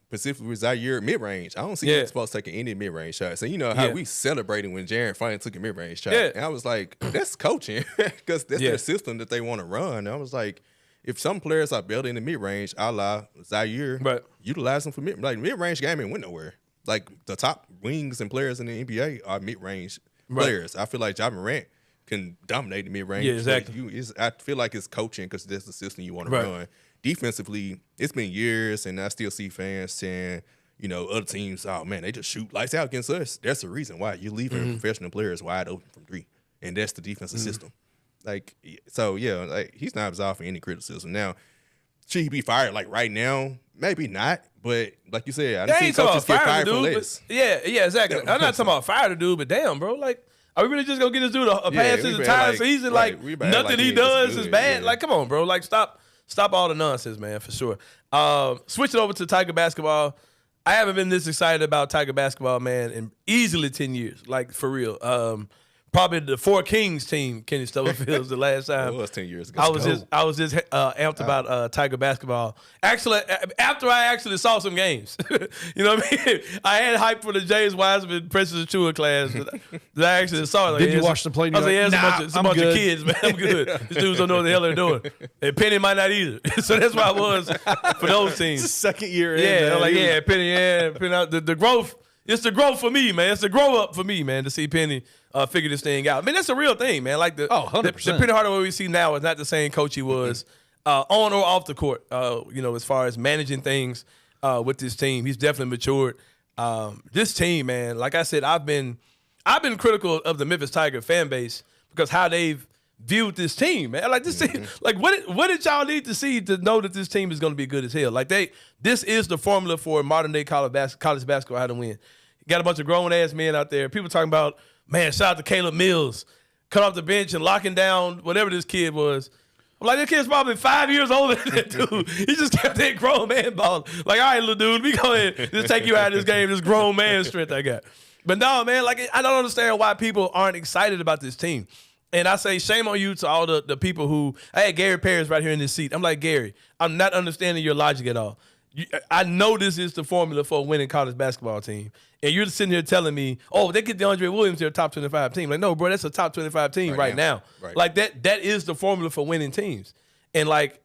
specifically with Zaire mid-range. I don't see him supposed to take any mid-range shots. So you know how we celebrating when Jaren finally took a mid-range shot. Yeah. And I was like, that's coaching because that's their system that they want to run. And I was like, if some players are better in the mid-range, a la Zaire, utilize them for mid-range game and went nowhere. Like the top wings and players in the NBA are mid-range players. I feel like Ja Morant can dominate the mid-range. Yeah, exactly. I feel like it's coaching because that's the system you want to run. Defensively, it's been years, and I still see fans saying, other teams, oh, man, they just shoot lights out against us. That's the reason why. You're leaving professional players wide open from 3, and that's the defensive system. Like, so, he's not absolved for any criticism. Now, should he be fired, right now? Maybe not, but like you said, I didn't see coaches get fired for less. Yeah, exactly. I'm not talking about fire the dude, but damn, bro, are we really just gonna get this dude a pass his entire season? Nothing he does is bad. Yeah. Come on, bro. Stop all the nonsense, man, for sure. Switching over to Tiger basketball. I haven't been this excited about Tiger basketball, man, in easily 10 years. For real. probably the Four Kings team, Kenny Stubberfield's the last time. It was 10 years ago. I was just amped about Tiger basketball. Actually, after I actually saw some games, you know what I mean. I had hype for the James Wiseman Precious Achua class that I actually saw. Like, Did you watch them play? I was like, yeah, it's a bunch of kids, man. I'm good. These dudes don't know what the hell they're doing. And Penny might not either. So that's why I was for those teams. It's the second year. Yeah, I'm like, yeah, Penny, the growth. It's the growth for me, man. It's the grow up for me, man, to see Penny figure this thing out. I mean, that's a real thing, man. Like 100%. The Penny Hardaway we see now is not the same coach he was on or off the court. As far as managing things with this team, he's definitely matured. This team, man, like I said, I've been critical of the Memphis Tiger fan base because how they've viewed this team, man. Like this team, like what did y'all need to see to know that this team is going to be good as hell? Like this is the formula for modern day college basketball, how to win. You got a bunch of grown ass men out there. People talking about, man, shout out to Caleb Mills, cut off the bench and locking down whatever this kid was. I'm like, this kid's probably 5 years older than that dude. He just kept that grown man ball. Like, all right, little dude, we go ahead, just take you out of this game, this grown man strength I got. But no, man, like I don't understand why people aren't excited about this team. And I say shame on you to all the people who – I had Gary Parrish right here in this seat. I'm like, Gary, I'm not understanding your logic at all. I know this is the formula for a winning college basketball team. And you're sitting here telling me, oh, they get DeAndre Williams to a top 25 team. Like, no, bro, that's a top 25 team right now. Right. Like, that is the formula for winning teams. And, like,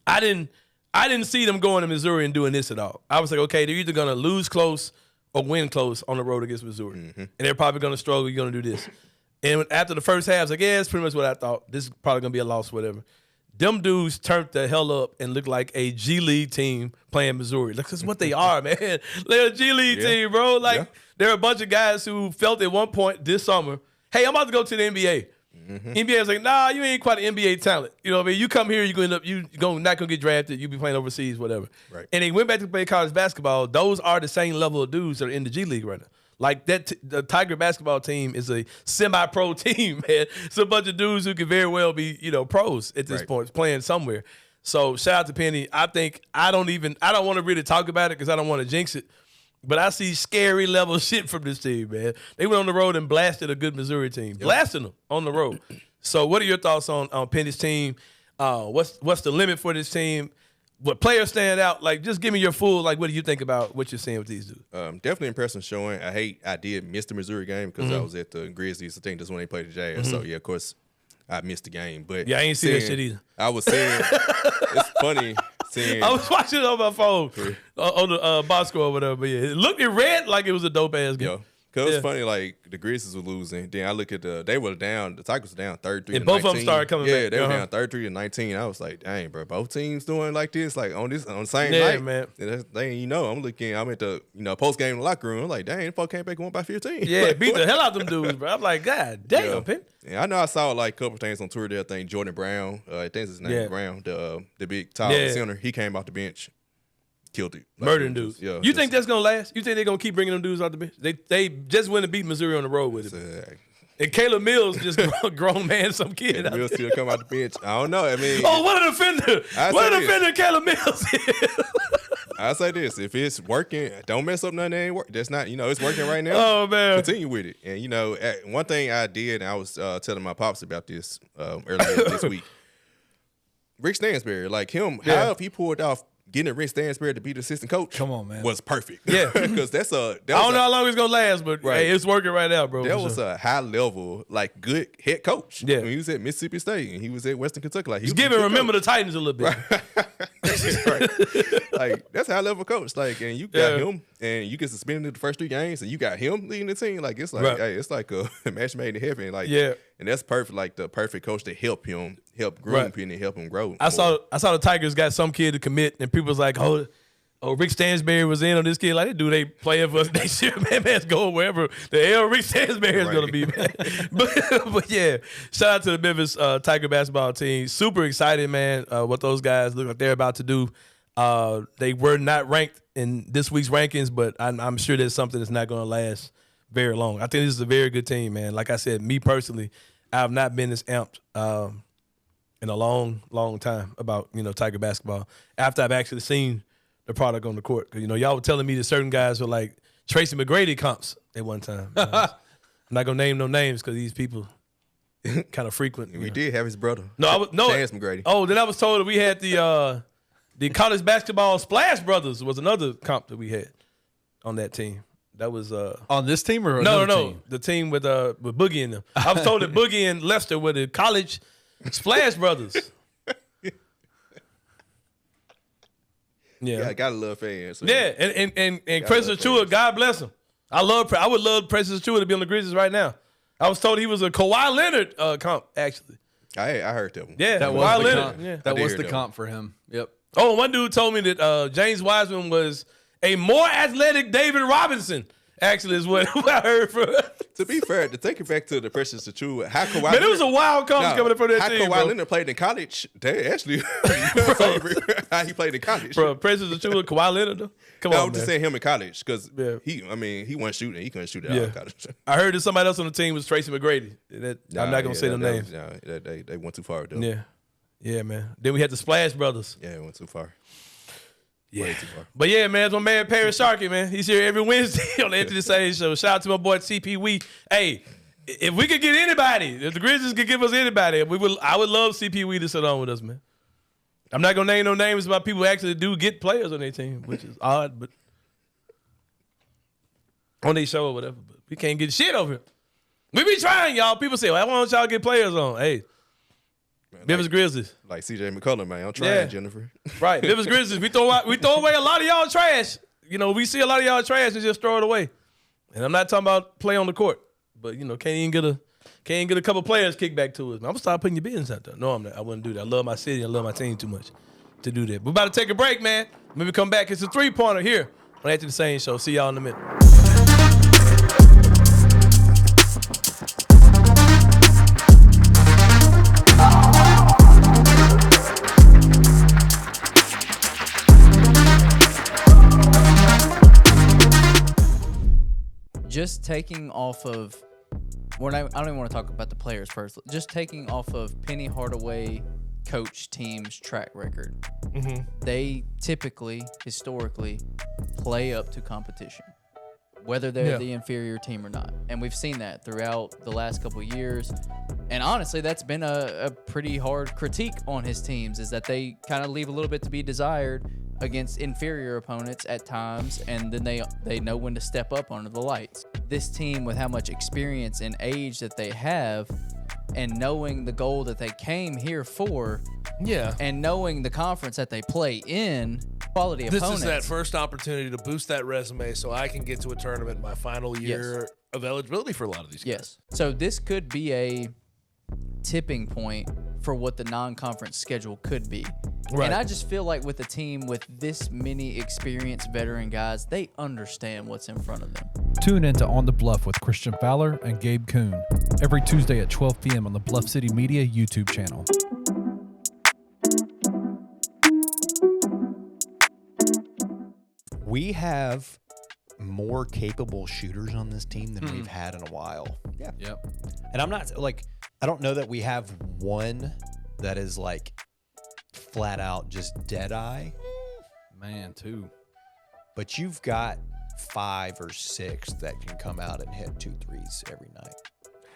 I didn't see them going to Missouri and doing this at all. I was like, okay, they're either going to lose close or win close on the road against Missouri. Mm-hmm. And they're probably going to struggle. You're going to do this. And after the first half, I was like, yeah, that's pretty much what I thought. This is probably going to be a loss, whatever. Them dudes turned the hell up and looked like a G League team playing Missouri. Like, that's what they are, man. They're a G League team, bro. Like, there are a bunch of guys who felt at one point this summer, hey, I'm about to go to the NBA. Mm-hmm. NBA was like, nah, you ain't quite an NBA talent. You know what I mean? You come here, you're going to end up, not going to get drafted. You'll be playing overseas, whatever. Right. And they went back to play college basketball. Those are the same level of dudes that are in the G League right now. Like the Tiger basketball team is a semi-pro team, man. It's a bunch of dudes who could very well be, pros at this point, playing somewhere. So shout out to Penny. I don't want to really talk about it because I don't want to jinx it. But I see scary level shit from this team, man. They went on the road and blasted a good Missouri team, blasting them on the road. So what are your thoughts on Penny's team? What's the limit for this team? What players stand out? Like, just give me your full, like, what do you think about what you're seeing with these dudes? Definitely impressive showing. I did miss the Missouri game because I was at the Grizzlies. I think that's when they played the Jazz. So, yeah, of course, I missed the game. But yeah, I ain't see that shit either. I was saying, it's funny seeing. I was watching it on my phone on the box score or whatever. But yeah, it read like it was a dope-ass game. Yo. Because it's funny, like, the Grizzlies were losing. Then I look at they were down. The Tigers were down 33 to 19. And both of them started coming back. Yeah, they were down 33 to 19. I was like, dang, bro, both teams doing like this, like on the same night. Man. I'm at the post game in the locker room. I'm like, dang, the fuck came back and won by 15. Yeah, like, beat the hell out of them dudes, bro. I'm like, God damn, Penn. Yeah, I know I saw like a couple things on Twitter there. I think Jordan Brown, I think his name is Brown, the big tall center, he came off the bench. Killed it. Like, murdering dudes. Yeah, you think that's going to last? You think they're going to keep bringing them dudes out the bench? They just went and beat Missouri on the road with it. And Caleb Mills just grown man, some kid out Mills there. still come out the bench. I don't know. I mean. Oh, what an offender. What an offender Caleb Mills is. I say this. If it's working, don't mess up nothing that ain't working. That's not, it's working right now. Oh, man. Continue with it. And, one thing I did, and I was telling my pops about this earlier this week. Rick Stansberry, like him, how he pulled off getting Rick Stansberry to be the assistant coach, come on, man, was perfect. Yeah, because I don't know how long it's gonna last, but hey, it's working right now, bro. That was a high level, like good head coach. Yeah, when he was at Mississippi State and he was at Western Kentucky. Like he's giving remember the Titans a little bit. Right. Like that's high level coach. Like, and you got him, and you get suspended the first 3 games, and you got him leading the team. Like it's like, hey, it's like a match made in heaven. Like, and that's perfect. Like the perfect coach to help groom him and help him grow. I saw the Tigers got some kid to commit, and people was like, oh, Rick Stansberry was in on this kid. Like, they do they play for us next year, man. Man's going wherever the hell Rick Stansberry is going to be, man. but yeah, shout out to the Memphis Tiger basketball team. Super excited, man, what those guys look like they're about to do. They were not ranked in this week's rankings, but I'm sure there's something that's not going to last very long. I think this is a very good team, man. Like I said, me personally, I have not been this amped in a long, long time about, Tiger basketball after I've actually seen the product on the court. Because, y'all were telling me that certain guys were like Tracy McGrady comps at one time. I I'm not gonna name no names because these people kind of frequent. We did have his brother. Chance McGrady. Oh, then I was told that we had the college basketball Splash Brothers was another comp that we had on that team. That was on this team or no, team? the team with Boogie in them. I was told that Boogie and Lester were the college Splash Brothers. Yeah, I gotta love fans. So. Yeah, and President Chua, God bless him. I would love President Chua to be on the Grizzlies right now. I was told he was a Kawhi Leonard comp, actually. I heard that one. Yeah, that Kawhi was the Leonard. comp. Yeah. That was the comp for him. Yep. Oh, one dude told me that James Wiseman was a more athletic David Robinson. Actually, is what I heard from. To be fair, to take it back to the Precious Achua, how Kawhi Man, it was a wild comp coming up from that team, How Kawhi bro. Leonard played in college, they actually how he played in college. Bro, Precious Achua, Kawhi Leonard, though. Come I on, was just man. saying him in college because Yeah. he wasn't shooting. He couldn't shoot it out of college. I heard that somebody else on the team was Tracy McGrady. I'm not gonna say the names. They went too far. Though. Yeah, man. Then we had the Splash Brothers. Yeah, it went too far. Yeah. Way too far. But yeah, man, it's my man Parish Sharkey, man. He's here every Wednesday on the Anthony Sain Show. Shout out to my boy CP Wee. Hey, if we could get anybody, if the Grizzlies could give us anybody, I would love CP Wee to sit on with us, man. I'm not gonna name no names about people who actually do get players on their team, which is odd, but on their show or whatever. But we can't get shit over here. We be trying, y'all. People say, well, I want y'all to get players on. Hey, Memphis Grizzlies. Like CJ McCullough, man. I'm trying, Jennifer. Right. Memphis Grizzlies. We throw away a lot of y'all trash. You know, we see a lot of y'all trash and just throw it away. And I'm not talking about play on the court. But, you know, can't even get a couple players kicked back to us. I'm going to start putting your business out there. No, I'm not. I wouldn't do that. I love my city. I love my team too much to do that. We're about to take a break, man. When we come back, it's a 3-pointer here on Anthony Sain Show. See y'all in a minute. Just taking off of, I don't even want to talk about the players first. Just taking off of Penny Hardaway coach team's track record. Mm-hmm. They typically, historically, play up to competition, whether they're the inferior team or not. And we've seen that throughout the last couple of years. And honestly, that's been a pretty hard critique on his teams, is that they kind of leave a little bit to be desired against inferior opponents at times, and then they know when to step up under the lights. This team, with how much experience and age that they have, and knowing the goal that they came here for, and knowing the conference that they play in, quality opponents. This is that first opportunity to boost that resume so I can get to a tournament in my final year of eligibility for a lot of these guys. Yes. So this could be a tipping point for what the non-conference schedule could be. Right. And I just feel like with a team with this many experienced veteran guys, they understand what's in front of them. Tune in to On the Bluff with Christian Fowler and Gabe Kuhn every Tuesday at 12 p.m. on the Bluff City Media YouTube channel. We have more capable shooters on this team than we've had in a while. Yeah. Yep. And I'm not like, I don't know that we have one that is like flat out just dead eye. Man, too. But you've got 5 or 6 that can come out and hit 2 threes every night.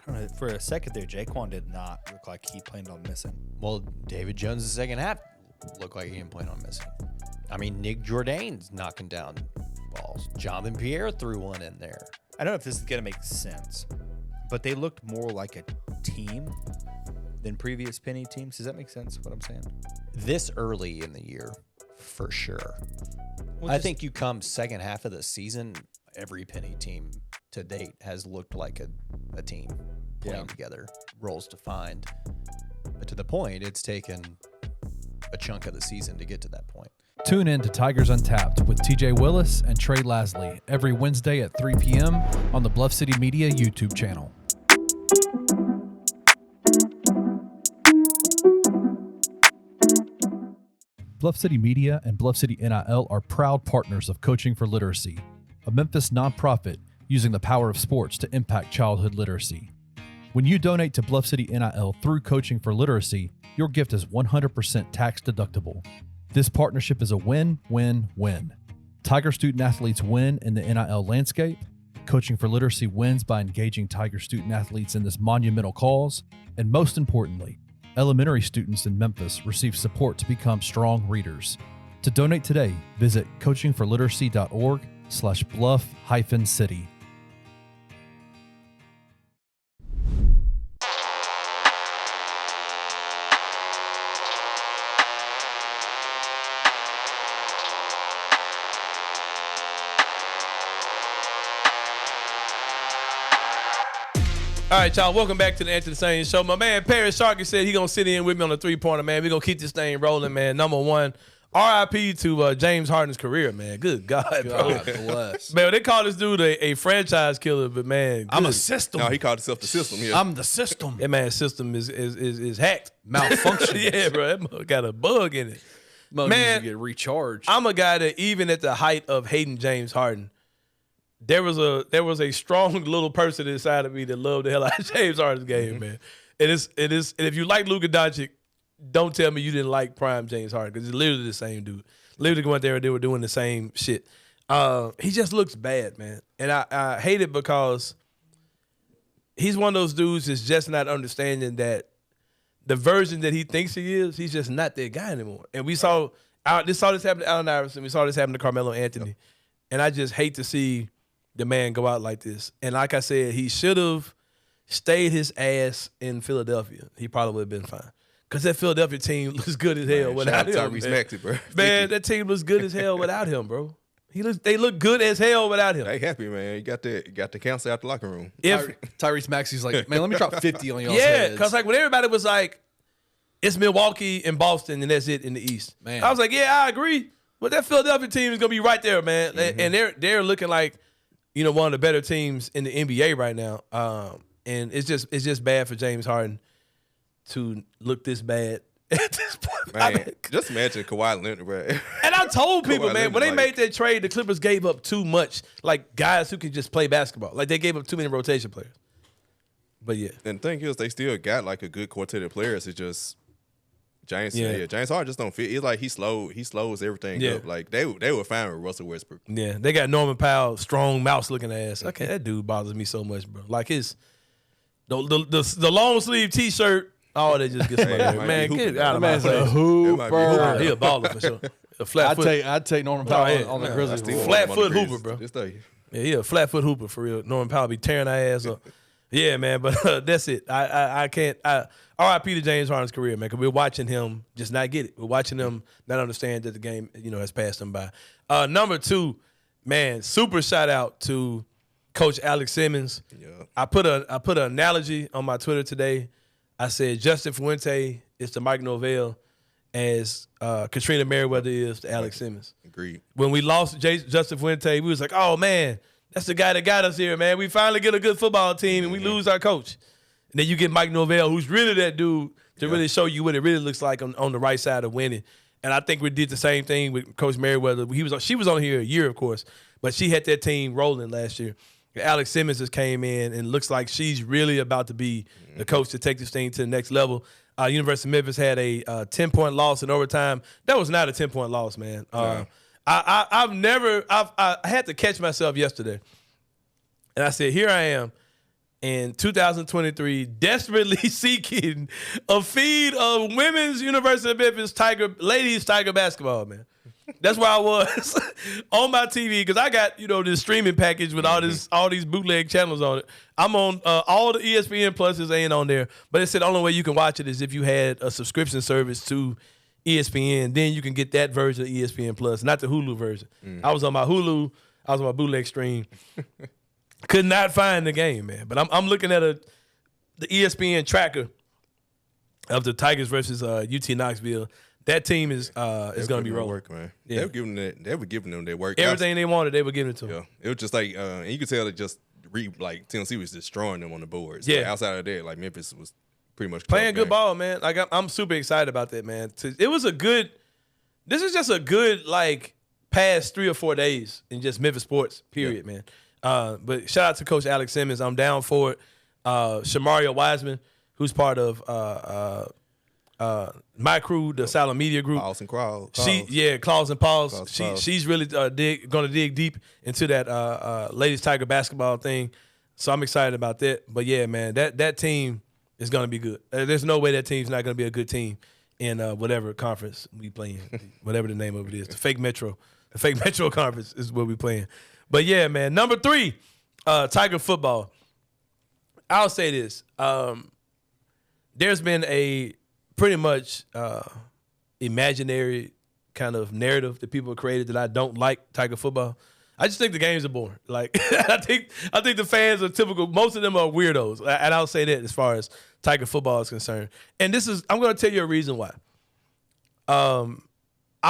I don't know, for a second there, Jaquan did not look like he planned on missing. Well, David Jones' the second half looked like he didn't plan on missing. I mean, Nick Jourdain's knocking down balls. Jonathan Pierre threw one in there. I don't know if this is going to make sense, but they looked more like a team than previous Penny teams. Does that make sense, what I'm saying? This early in the year, for sure. Well, I think you come second half of the season, every Penny team to date has looked like a team playing together, roles defined. But to the point, it's taken a chunk of the season to get to that point. Tune in to Tigers Untapped with TJ Willis and Trey Lasley every Wednesday at 3 p.m. on the Bluff City Media YouTube channel. Bluff City Media and Bluff City NIL are proud partners of Coaching for Literacy, a Memphis nonprofit using the power of sports to impact childhood literacy. When you donate to Bluff City NIL through Coaching for Literacy, your gift is 100% tax deductible. This partnership is a win-win-win. Tiger student athletes win in the NIL landscape, Coaching for Literacy wins by engaging Tiger student athletes in this monumental cause. And most importantly, elementary students in Memphis receive support to become strong readers. To donate today, visit coachingforliteracy.org/bluff-city. All right, y'all, welcome back to the Answer the Sain show. My man, Parish Sharkey, said he going to sit in with me on the three-pointer, man. We're going to keep this thing rolling, man. Number one, RIP to James Harden's career, man. Good God, bro. God bless. Man, they call this dude a franchise killer, but, man. I'm a system. No, he called himself the system. Yeah. I'm the system. That man's system is hacked. Malfunction. Yeah, bro. That mother got a bug in it. Man, Man, needs to get recharged. I'm a guy that even at the height of hating James Harden, there was a strong little person inside of me that loved the hell out of James Harden's game, man. It is, and if you like Luka Doncic, don't tell me you didn't like prime James Harden, because it's literally the same dude. Literally going there and they were doing the same shit. He just looks bad, man. And I hate it because he's one of those dudes that's just not understanding that the version that he thinks he is, he's just not that guy anymore. And we saw this happen to Allen Iverson. We saw this happen to Carmelo Anthony. Yep. And I just hate to see the man go out like this. And like I said, he should have stayed his ass in Philadelphia. He probably would have been fine. Because that Philadelphia team looks good as hell without him. Tyrese Maxey, bro. Man, that team looks good as hell without him, bro. They look good as hell without him. They happy, man. You got the counsel out the locker room. Tyrese Maxey's like, man, let me drop 50 on y'all's Yeah, heads. because like when everybody was like, it's Milwaukee and Boston, and that's it in the East. Man, I was like, yeah, I agree. But that Philadelphia team is gonna be right there, man. Mm-hmm. And they're looking like, one of the better teams in the NBA right now. And it's just bad for James Harden to look this bad at this point. Man, just imagine Kawhi Leonard, bro. And I told people, man, when they like, made that trade, the Clippers gave up too much, like guys who can just play basketball. Like they gave up too many rotation players. But yeah. And the thing is, they still got like a good quartet of players. It's just James Harden just don't fit. It's like he slows everything up. Like they were fine with Russell Westbrook. Yeah, they got Norman Powell, strong mouse looking ass. Okay, that dude bothers me so much, bro. Like his the long sleeve T-shirt. Oh, they just get somebody. Man, get out of my face. A hooper. He a baller for sure. A flat foot. I'd take Norman Powell on the Grizzlies. Flat foot hooper, bro. Yeah, he a flat foot hooper for real. Norman Powell be tearing our ass up. Yeah, man, but that's it. I can't. RIP to James Harden's career, man, because we're watching him just not get it. We're watching him not understand that the game, has passed him by. Number two, man, super shout out to Coach Alex Simmons. Yeah. I put an analogy on my Twitter today. I said Justin Fuente is to Mike Norvell as Katrina Merriweather is to Alex Simmons. Agreed. When we lost Justin Fuente, we was like, oh, man, that's the guy that got us here, man. We finally get a good football team, and we lose our coach. And then you get Mike Norvell, who's really that dude to really show you what it really looks like on the right side of winning. And I think we did the same thing with Coach Merriweather. She was on here a year, of course, but she had that team rolling last year. Alex Simmons just came in and looks like she's really about to be the coach to take this thing to the next level. University of Memphis had a 10-point loss in overtime. That was not a 10-point loss, man. I had to catch myself yesterday. And I said, here I am in 2023, desperately seeking a feed of women's University of Memphis ladies Tiger basketball, man. That's where I was on my TV, because I got, this streaming package with all these bootleg channels on it. I'm on all the ESPN Pluses ain't on there, but it said the only way you can watch it is if you had a subscription service to ESPN. Then you can get that version of ESPN Plus, not the Hulu version. I was on my Hulu. I was on my bootleg stream. Could not find the game, man. But I'm looking at the ESPN tracker of the Tigers versus UT Knoxville. That team is going to be rolling. Work, man. Yeah. They were giving them their work. Everything they wanted, they were giving it to them. Yeah, it was just like, and you could tell it just Tennessee was destroying them on the boards. Yeah. Like, outside of that, like Memphis was pretty much playing good ball, man. Like I'm super excited about that, man. This is just a good past 3 or 4 days in just Memphis sports, period, man. But shout out to Coach Alex Simmons. I'm down for it. Shamaria Wiseman, who's part of my crew, the Silent Media Group. Claws and Claws. Claws and Paws. Claws. She's really going to dig deep into that Ladies Tiger basketball thing. So I'm excited about that. But yeah, man, that team is going to be good. There's no way that team's not going to be a good team in whatever conference we play in, whatever the name of it is. The fake Metro Conference is where we playing. But yeah, man, number 3, Tiger football. I'll say this. There's been a pretty much imaginary kind of narrative that people have created that I don't like Tiger football. I just think the games are boring. Like I think the fans are typical. Most of them are weirdos, and I'll say that as far as Tiger football is concerned. And I'm going to tell you a reason why. I'm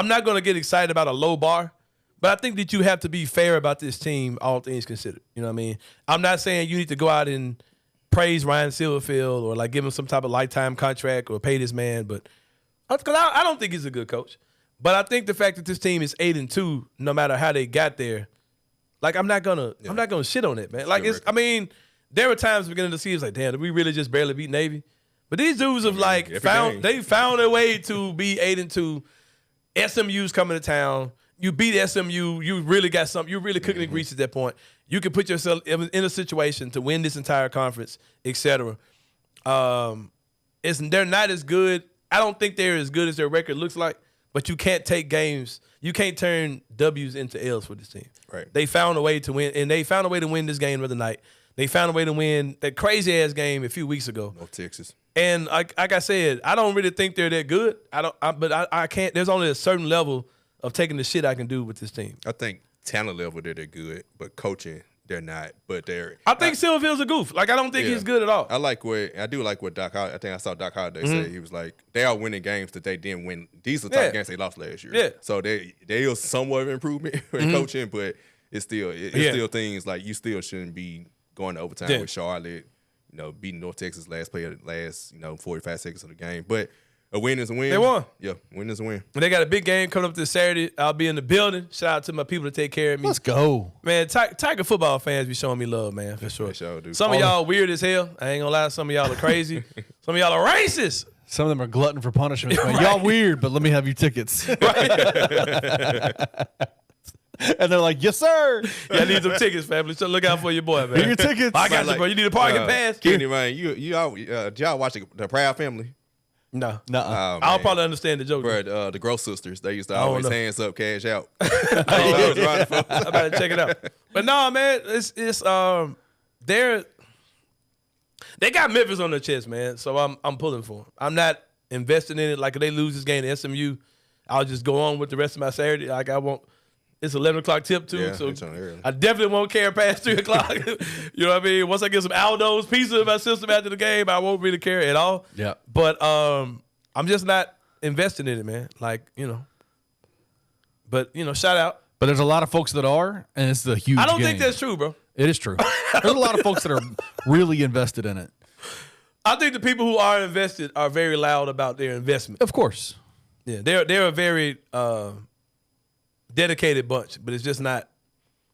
not going to get excited about a low bar, but I think that you have to be fair about this team, all things considered. You know what I mean? I'm not saying you need to go out and praise Ryan Silverfield or like give him some type of lifetime contract or pay this man, but because I don't think he's a good coach. But I think the fact that this team is 8-2, no matter how they got there, like I'm not gonna shit on it, man. Like there were times at the beginning of the season, like, damn, did we really just barely beat Navy? But these dudes have found a way to be 8-2. SMU's coming to town. You beat SMU. You really got something. You're really cooking the grease at that point. You can put yourself in a situation to win this entire conference, etc. They're not as good. I don't think they're as good as their record looks like. But you can't take games. You can't turn W's into L's for this team. Right. They found a way to win, and they found a way to win this game the other night. They found a way to win that crazy ass game a few weeks ago. North Texas. And like I said, I don't really think they're that good. I can't. There's only a certain level of taking the shit I can do with this team. I think talent level they're good, but coaching they're not. But I think Silverfield's a goof. Like I don't think he's good at all. I do like what Doc Holliday. I think I saw Doc Holliday say he was like they are winning games that they didn't win. These are the type of games they lost last year. Yeah. So there is somewhat of improvement in coaching, but it's still things like you still shouldn't be going to overtime with Charlotte. You know, beating North Texas last 45 seconds of the game. But a win is a win. They won. Yeah, win is a win. And they got a big game coming up this Saturday. I'll be in the building. Shout out to my people to take care of me. Let's go. Man, Tiger football fans be showing me love, man, for sure. They sure do. Some of y'all weird as hell. I ain't gonna lie. Some of y'all are crazy. Some of y'all are racist. Some of them are glutton for punishment. Man. Y'all weird, but let me have your tickets. And they're like, yes, sir. Yeah, I need some tickets, family. So look out for your boy, man. Get your tickets. I got you, bro. You need a parking pass? Kenny, man, did y'all watch the Proud Family? No. Nuh-uh. I'll probably understand the joke. Bro, the Gross sisters, they used to always hands up, cash out. I better check it out. But no, man, they got Memphis on their chest, man. So I'm pulling for them. I'm not investing in it. Like if they lose this game to SMU, I'll just go on with the rest of my Saturday. Like I won't. It's 11 o'clock tip too, so I definitely won't care past 3 o'clock. You know what I mean? Once I get some Aldo's pizza in my system after the game, I won't really care at all. Yeah. But I'm just not investing in it, man. Like, but shout out. But there's a lot of folks that are, and it's the huge I don't game. think that's true, bro. It is true. There's a lot of folks that are really invested in it. I think the people who are invested are very loud about their investment. Of course. Yeah, they're a very dedicated bunch, but it's just not.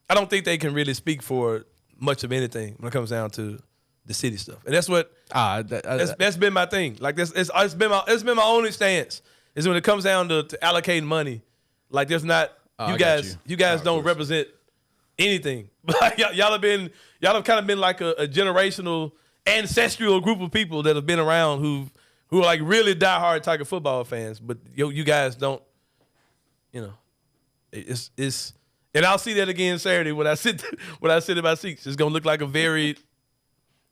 I don't think they can really speak for much of anything when it comes down to the city stuff, and that's what that's been my thing. Like it's been my only stance is when it comes down to allocating money. Like there's not you guys don't represent anything. Like y'all have kind of been like a generational ancestral group of people that have been around who are like really diehard Tiger football fans, but you guys don't. It's and I'll see that again Saturday when I sit in my seats. It's gonna look like a very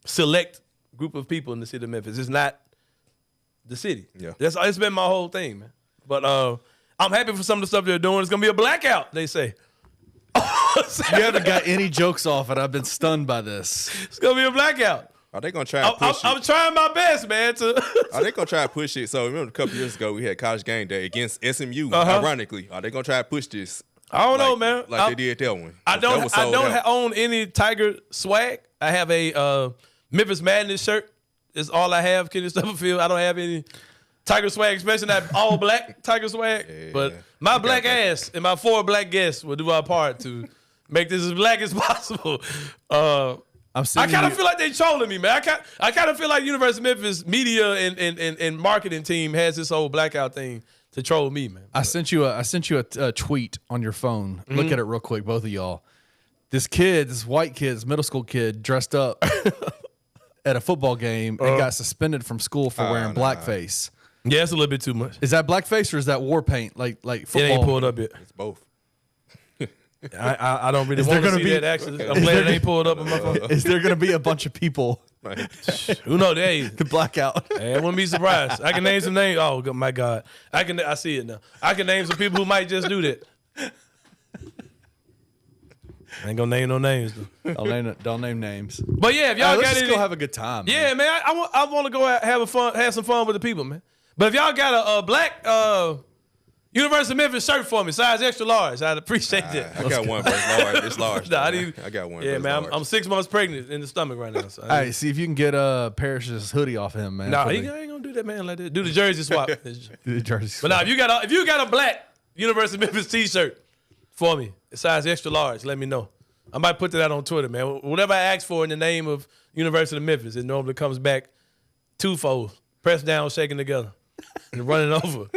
select group of people in the city of Memphis. It's not the city. Yeah, it's been my whole thing, man. But I'm happy for some of the stuff they're doing. It's gonna be a blackout, they say. You haven't got any jokes off, and I've been stunned by this. It's gonna be a blackout. Are they gonna try and push it? I'm trying my best, man. Are they gonna try and push it? So remember a couple years ago we had College Game Day against SMU. Ironically, are they gonna try and push this? I don't know, man. Like they did that one. I don't own any Tiger swag. I have a Memphis Madness shirt. It's all I have, Kenny Stubblefield. I don't have any Tiger swag, especially that all black Tiger swag. Yeah, but my black ass and my 4 black guests will do our part to make this as black as possible. I'm I kind of feel like they trolling me, man. I kind of feel like University of Memphis media and marketing team has this whole blackout thing to troll me, man. I sent you a tweet on your phone. Look at it real quick, both of y'all. This white kid, this middle school kid, dressed up at a football game and got suspended from school for wearing blackface. Yeah, it's a little bit too much. Is that blackface or is that war paint? Like football? It ain't pulled up yet. It's both. I don't really want to see that actually. I'm glad it ain't pulled up on my phone. Is there going to be a bunch of people? Who knows? Hey, the blackout. Hey, I wouldn't be surprised. I can name some names. Oh my God, I see it now. I can name some people who might just do that. I ain't gonna name no names though. Don't name names. But yeah, if y'all got let's any, go have a good time. Yeah, man. I want to go have some fun with the people, man. But if y'all got a black University of Memphis shirt for me, size extra large, I'd appreciate that. I got one, but it's large. It's large. I got one. Yeah, man. I'm 6 months pregnant in the stomach right now. So Hey, see if you can get Parish's hoodie off him, man. Nah, he ain't gonna do that, man. Like that. Do the jersey swap. Do the jersey swap. But now, if you got a black University of Memphis T-shirt for me, size extra large, let me know. I might put that out on Twitter, man. Whatever I ask for in the name of University of Memphis, it normally comes back twofold: pressed down, shaken together, and running over.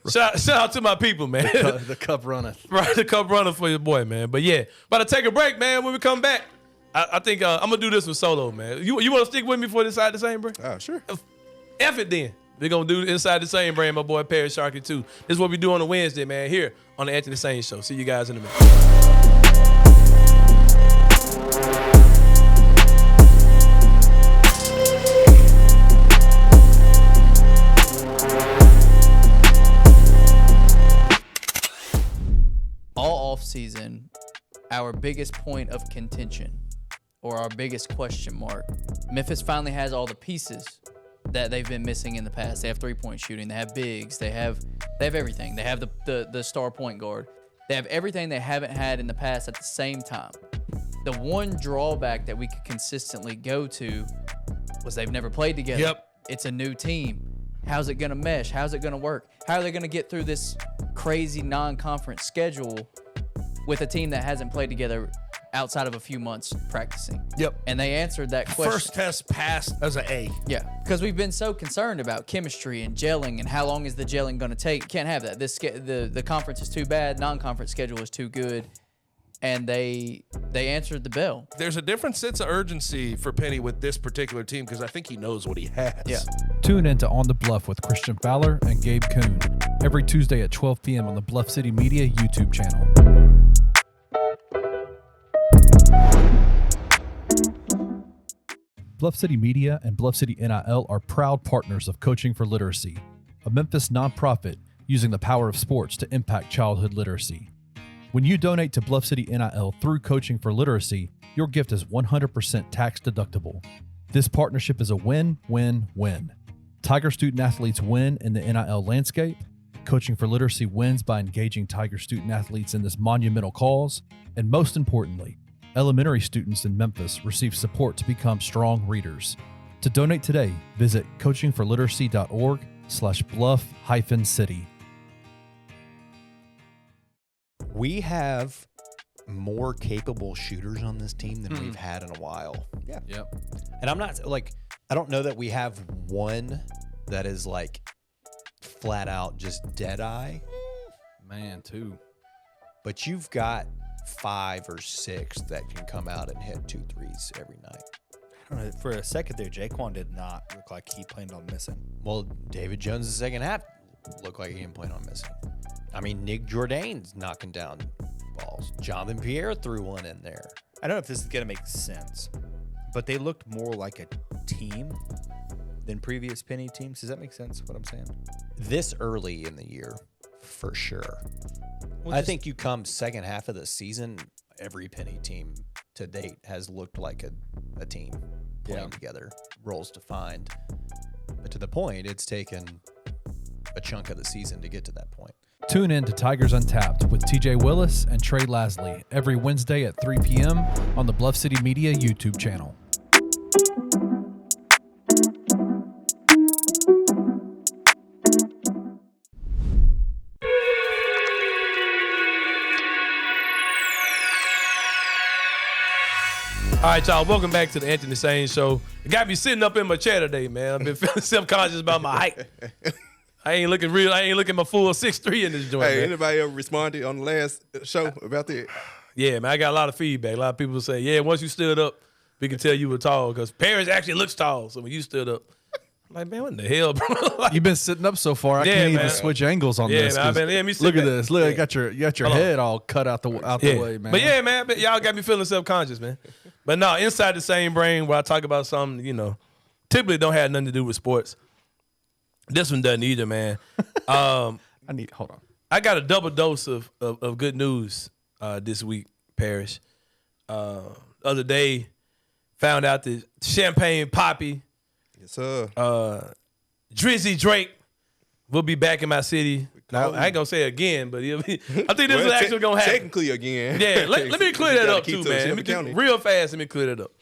Shout out to my people, man. The cup runner. Right, the cup runner for your boy, man. But yeah, about to take a break, man. When we come back, I think I'm gonna do this one solo, man. You want to stick with me for Inside the Same Brain? Sure. F it then. We're gonna do Inside the Same Brain, my boy Parish Sharkey too. This is what we do on a Wednesday, man. Here on the Anthony Sain Show. See you guys in a minute. All offseason, our biggest point of contention or our biggest question mark, Memphis finally has all the pieces that they've been missing in the past. They have three-point shooting. They have bigs. They have everything. They have the star point guard. They have everything they haven't had in the past at the same time. The one drawback that we could consistently go to was they've never played together. Yep. It's a new team. How's it going to mesh? How's it going to work? How are they going to get through this crazy non-conference schedule with a team that hasn't played together outside of a few months practicing? Yep. And they answered that question. First test passed as an A. Yeah, because we've been so concerned about chemistry and gelling and how long is the gelling going to take. Can't have that. The conference is too bad. Non-conference schedule is too good. And they answered the bell. There's a different sense of urgency for Penny with this particular team because I think he knows what he has. Yeah. Tune in to On the Bluff with Christian Fowler and Gabe Kuhn every Tuesday at 12 p.m. on the Bluff City Media YouTube channel. Bluff City Media and Bluff City NIL are proud partners of Coaching for Literacy, a Memphis nonprofit using the power of sports to impact childhood literacy. When you donate to Bluff City NIL through Coaching for Literacy, your gift is 100% tax deductible. This partnership is a win-win-win. Tiger student athletes win in the NIL landscape. Coaching for Literacy wins by engaging Tiger student athletes in this monumental cause. And most importantly, elementary students in Memphis receive support to become strong readers. To donate today, visit coachingforliteracy.org/bluff-city. We have more capable shooters on this team than we've had in a while. Yeah. Yep. And I'm not I don't know that we have one that is like flat out just dead eye. Man, too. But you've got 5 or 6 that can come out and hit 2 threes every night. I don't know. For a second there, Jaquan did not look like he planned on missing. Well, David Jones' the second half looked like he didn't plan on missing. I mean, Nick Jourdain's knocking down balls. Jonathan Pierre threw one in there. I don't know if this is going to make sense, but they looked more like a team than previous Penny teams. Does that make sense, what I'm saying? This early in the year, for sure. Well, I think you come second half of the season, every Penny team to date has looked like a team playing together, roles defined. But to the point, it's taken a chunk of the season to get to that point. Tune in to Tigers Untapped with TJ Willis and Trey Lasley every Wednesday at 3 p.m. on the Bluff City Media YouTube channel. All right, y'all. Welcome back to the Anthony Sain Show. It got me sitting up in my chair today, man. I've been feeling self-conscious about my height. I ain't looking my full 6'3" in this joint. Hey, man. anybody ever responded on the last show about that? Yeah, man. I got a lot of feedback. A lot of people say, yeah, once you stood up, we can tell you were tall because Parish actually looks tall. So when you stood up, I'm like, man, what in the hell, bro? Like, You've been sitting up so far. I can't even switch angles on this. Man, look at this. Look, you got your head all cut out the way, man. But yeah, man, y'all got me feeling self-conscious, man. But no, inside the same brain where I talk about something, typically don't have nothing to do with sports. This one doesn't either, man. hold on. I got a double dose of good news this week, Parish. Other day, found out that Champagne Poppy, yes, sir. Drizzy Drake will be back in my city. Now, I ain't gonna say it again, but I think this is actually gonna happen. Technically again. Yeah, let me clear that up too, man. Real fast, let me clear that up.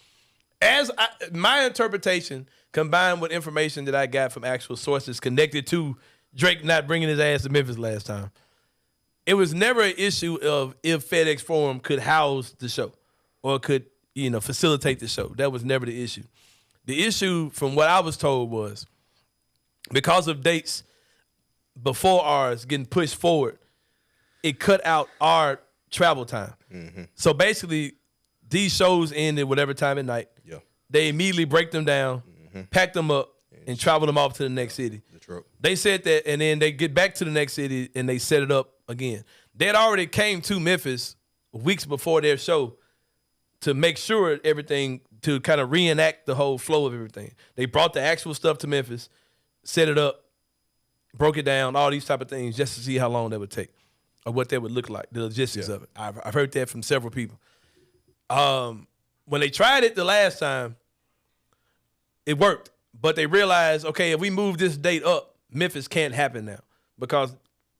My interpretation, combined with information that I got from actual sources connected to Drake not bringing his ass to Memphis last time, it was never an issue of if FedEx Forum could house the show or could facilitate the show. That was never the issue. The issue, from what I was told, was because of dates before ours getting pushed forward, it cut out our travel time. Mm-hmm. So basically, these shows ended whatever time at night. Yeah. They immediately break them down, pack them up, and travel them off to the next city. The truck. They said that, and then they get back to the next city, and they set it up again. They had already came to Memphis weeks before their show to make sure everything, to kind of reenact the whole flow of everything. They brought the actual stuff to Memphis, set it up, broke it down, all these type of things, just to see how long that would take or what that would look like, the logistics of it. I've heard that from several people. When they tried it the last time, it worked. But they realized, okay, if we move this date up, Memphis can't happen now because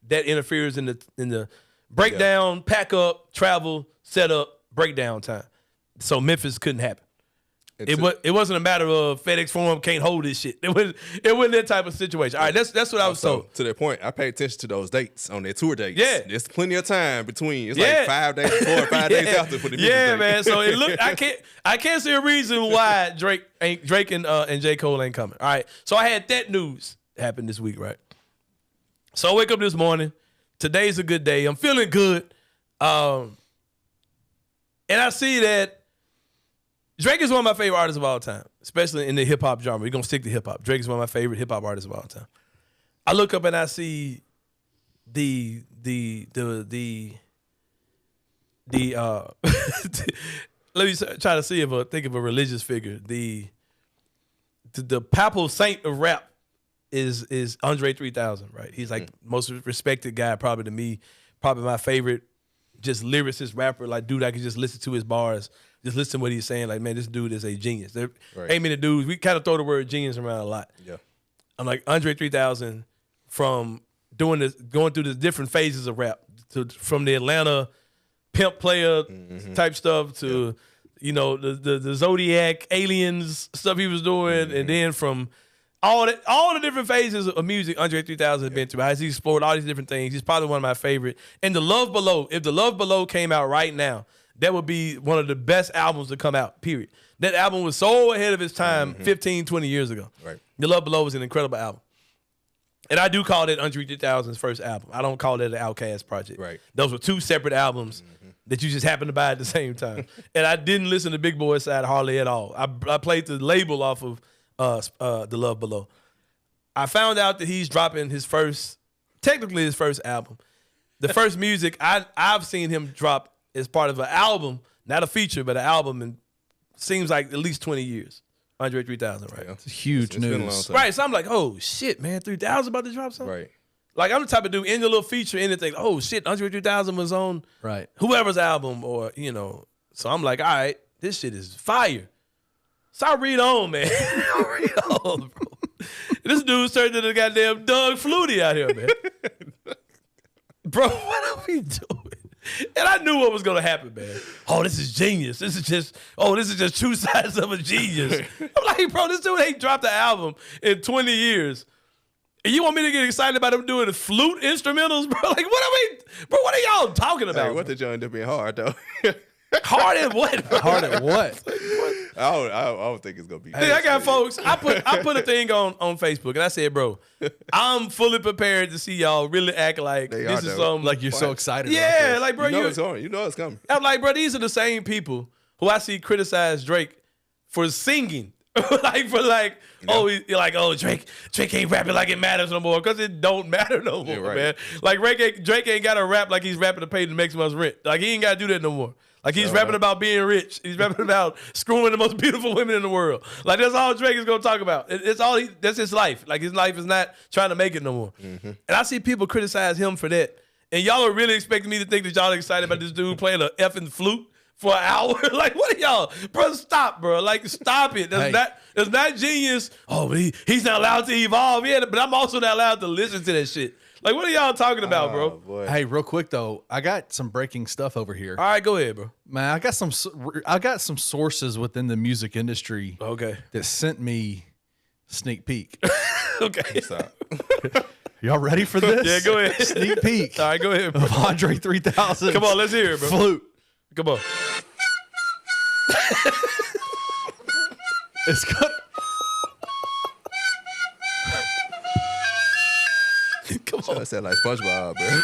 that interferes in the breakdown, pack up, travel, set up, breakdown time. So Memphis couldn't happen. It wasn't a matter of FedEx Forum can't hold this shit. It wasn't that type of situation. All right, that's what I was told. To that point, I paid attention to those dates on their tour dates. Yeah, there's plenty of time between. It's like 5 days before, 5 days after for the music date. Man. So it look. I can't see a reason why Drake and J. Cole ain't coming. All right. So I had that news happen this week, right? So I wake up this morning. Today's a good day. I'm feeling good, and I see that Drake is one of my favorite artists of all time, especially in the hip hop genre. We're gonna stick to hip hop. Drake is one of my favorite hip hop artists of all time. I look up and I see the let me try to see think of a religious figure. The papal saint of rap is Andre 3000, right? He's like the most respected guy probably to me, probably my favorite just lyricist rapper, like dude I can just listen to his bars, just listen to what he's saying. Like, man, this dude is a genius. There ain't many dudes. We kind of throw the word genius around a lot. Yeah. I'm like, Andre 3000 from going through the different phases of rap, from the Atlanta pimp player type stuff to, the Zodiac aliens stuff he was doing. And then from all the different phases of music Andre 3000 has been through. He's explored all these different things. He's probably one of my favorite. And The Love Below, if The Love Below came out right now, that would be one of the best albums to come out, period. That album was so ahead of its time 15, 20 years ago. Right. The Love Below was an incredible album. And I do call that Andre 3000's first album. I don't call that an Outkast project. Right. Those were two separate albums that you just happened to buy at the same time. And I didn't listen to Big Boy side hardly at all. I played the label off of The Love Below. I found out that he's dropping his first album. The first music I've seen him drop as part of an album, not a feature, but an album, and seems like at least 20 years. Andre 3000, right? Yeah. It's huge news. Right, so I'm like, oh, shit, man, 3000 about to drop something? Right. Like, I'm the type of dude, in the little feature, anything, oh, shit, Andre 3000 was on whoever's album or, So I'm like, all right, this shit is fire. So I read on, man. Read on, bro. This dude's turned into the goddamn Doug Flutie out here, man. Bro, what are we doing? And I knew what was gonna happen, man. Oh, this is genius. This is just two sides of a genius. I'm like, bro, this dude ain't dropped an album in 20 years. And you want me to get excited about him doing the flute instrumentals, bro? Like, what are y'all talking about? Hey, what did y'all end up being hard, though? Hard at what? Bro? Hard at what? I don't think it's gonna be. Hey, I got folks. I put a thing on Facebook and I said, bro, I'm fully prepared to see y'all really act like this is something. Like you're so excited. Yeah, like bro, You know it's on. You know it's coming. I'm like, bro, these are the same people who I see criticize Drake for singing. Drake ain't rapping like it matters no more because it don't matter no more, right. man. Like Drake ain't got to rap like he's rapping to pay the next month's rent. Like he ain't got to do that no more. Like he's rapping about being rich. He's rapping about screwing the most beautiful women in the world. Like that's all Drake is gonna talk about. That's his life. Like his life is not trying to make it no more. Mm-hmm. And I see people criticize him for that. And y'all are really expecting me to think that y'all are excited about this dude playing an effing flute for an hour? Like, what are y'all? Bro, stop, bro. Like, stop it. That's not genius. Oh, he's not allowed to evolve. Yeah, but I'm also not allowed to listen to that shit. Like, what are y'all talking about, bro? Boy. Hey, real quick though, I got some breaking stuff over here. All right, go ahead, bro. Man, I got some sources within the music industry. Okay. That sent me sneak peek. Okay. Y'all ready for this? Yeah, go ahead. Sneak peek. All right, go ahead, bro. Of Andre 3000. Come on, let's hear it, bro. Flute. Come on. It's good. Come on. That sound like SpongeBob, bro.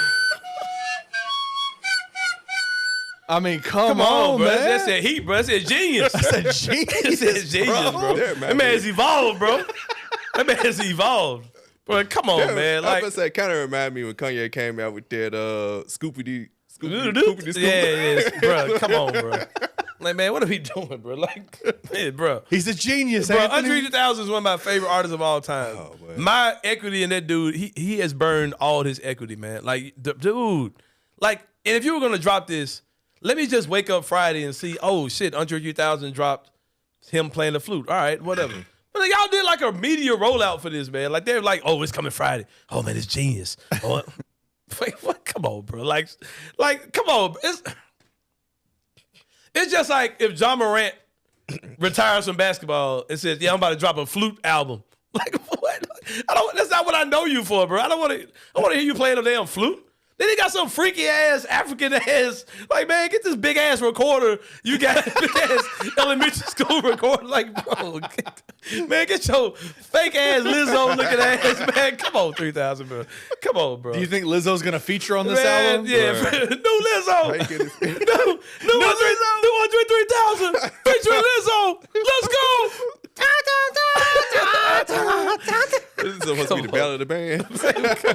I mean, come on, bro. man. That's that heat, bro. That's that genius. That's a genius, That's genius, bro. That man has evolved, bro. That man has evolved. Bro, come on, man. I Like, was say, kind of remind me when Kanye came out with that Scoopy-Doo. Yeah, bro. Come on, bro. Like, man, what are we doing, bro? Like, man, bro. He's a genius, Bro, Anthony. Andre 3000 is one of my favorite artists of all time. Oh, my equity in that dude, he has burned all his equity, man. Like, dude. Like, and if you were going to drop this, let me just wake up Friday and see, oh, shit, Andre 3000 dropped him playing the flute. All right, whatever. But like, y'all did like a media rollout for this, man. Like, they're like, oh, it's coming Friday. Oh, man, it's genius. Oh, wait, what? Come on, bro. Like, come on. It's just like if John Morant retires from basketball and says, yeah, I'm about to drop a flute album. Like, what? That's not what I know you for, bro. I want to hear you playing a damn flute. Then he got some freaky ass African ass. Like, man, get this big ass recorder. You got big ass elementary school recorder. Like, bro, get your fake ass Lizzo looking ass, man. Come on, 3000, bro. Come on, bro. Do you think Lizzo's gonna feature on this Man, album? Yeah, new Lizzo. New Andre 3000. Featuring Lizzo. Let's go. This is supposed to be the battle of the band.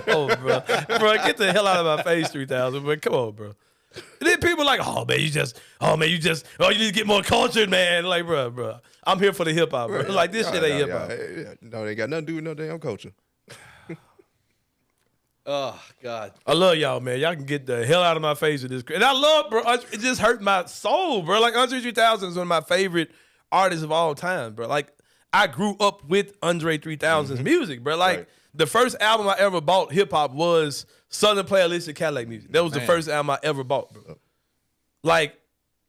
Come on, bro. Bro, get the hell out of my face, 3000. But come on, bro. And then people like, you need to get more cultured, man. Like, bro. I'm here for the hip hop, bro. Like, this shit ain't hip hop. No, they ain't got nothing to do with no damn culture. Oh, God. I love y'all, man. Y'all can get the hell out of my face with this. And I love, bro. It just hurt my soul, bro. Like, Andre 3000 is one of my favorite artists of all time, bro. Like, I grew up with Andre 3000's music, bro. Like, the first album I ever bought hip-hop was Southern Playlist Cadillac Music. That was the first album I ever bought, bro. Like,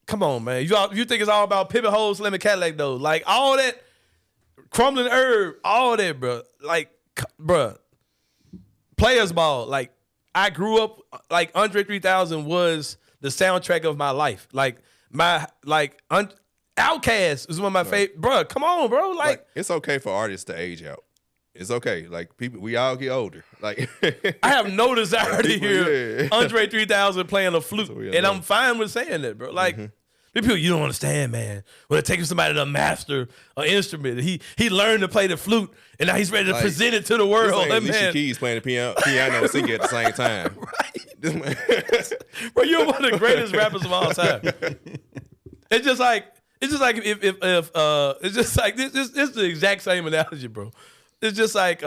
come on, man. You think it's all about Pippin Hole, Slim, and Cadillac, though. Like, all that, Crumbling Herb, all that, bro. Like, bro. Players Ball. Like, I grew up, like, Andre 3000 was the soundtrack of my life. Like, Outkast is one of my favorite. Bro, come on, bro. Like, it's okay for artists to age out. It's okay. Like, people, we all get older. Like, I have no desire to hear Andre 3000 playing a flute, and I'm fine with saying that, bro. Like, people, you don't understand, man. Well, it takes somebody to master an instrument. He learned to play the flute, and now he's ready to present it to the world. This ain't Alicia Keys playing the piano and singing at the same time. Bro, you're one of the greatest rappers of all time. It's just like if it's just like this is the exact same analogy, bro. It's just like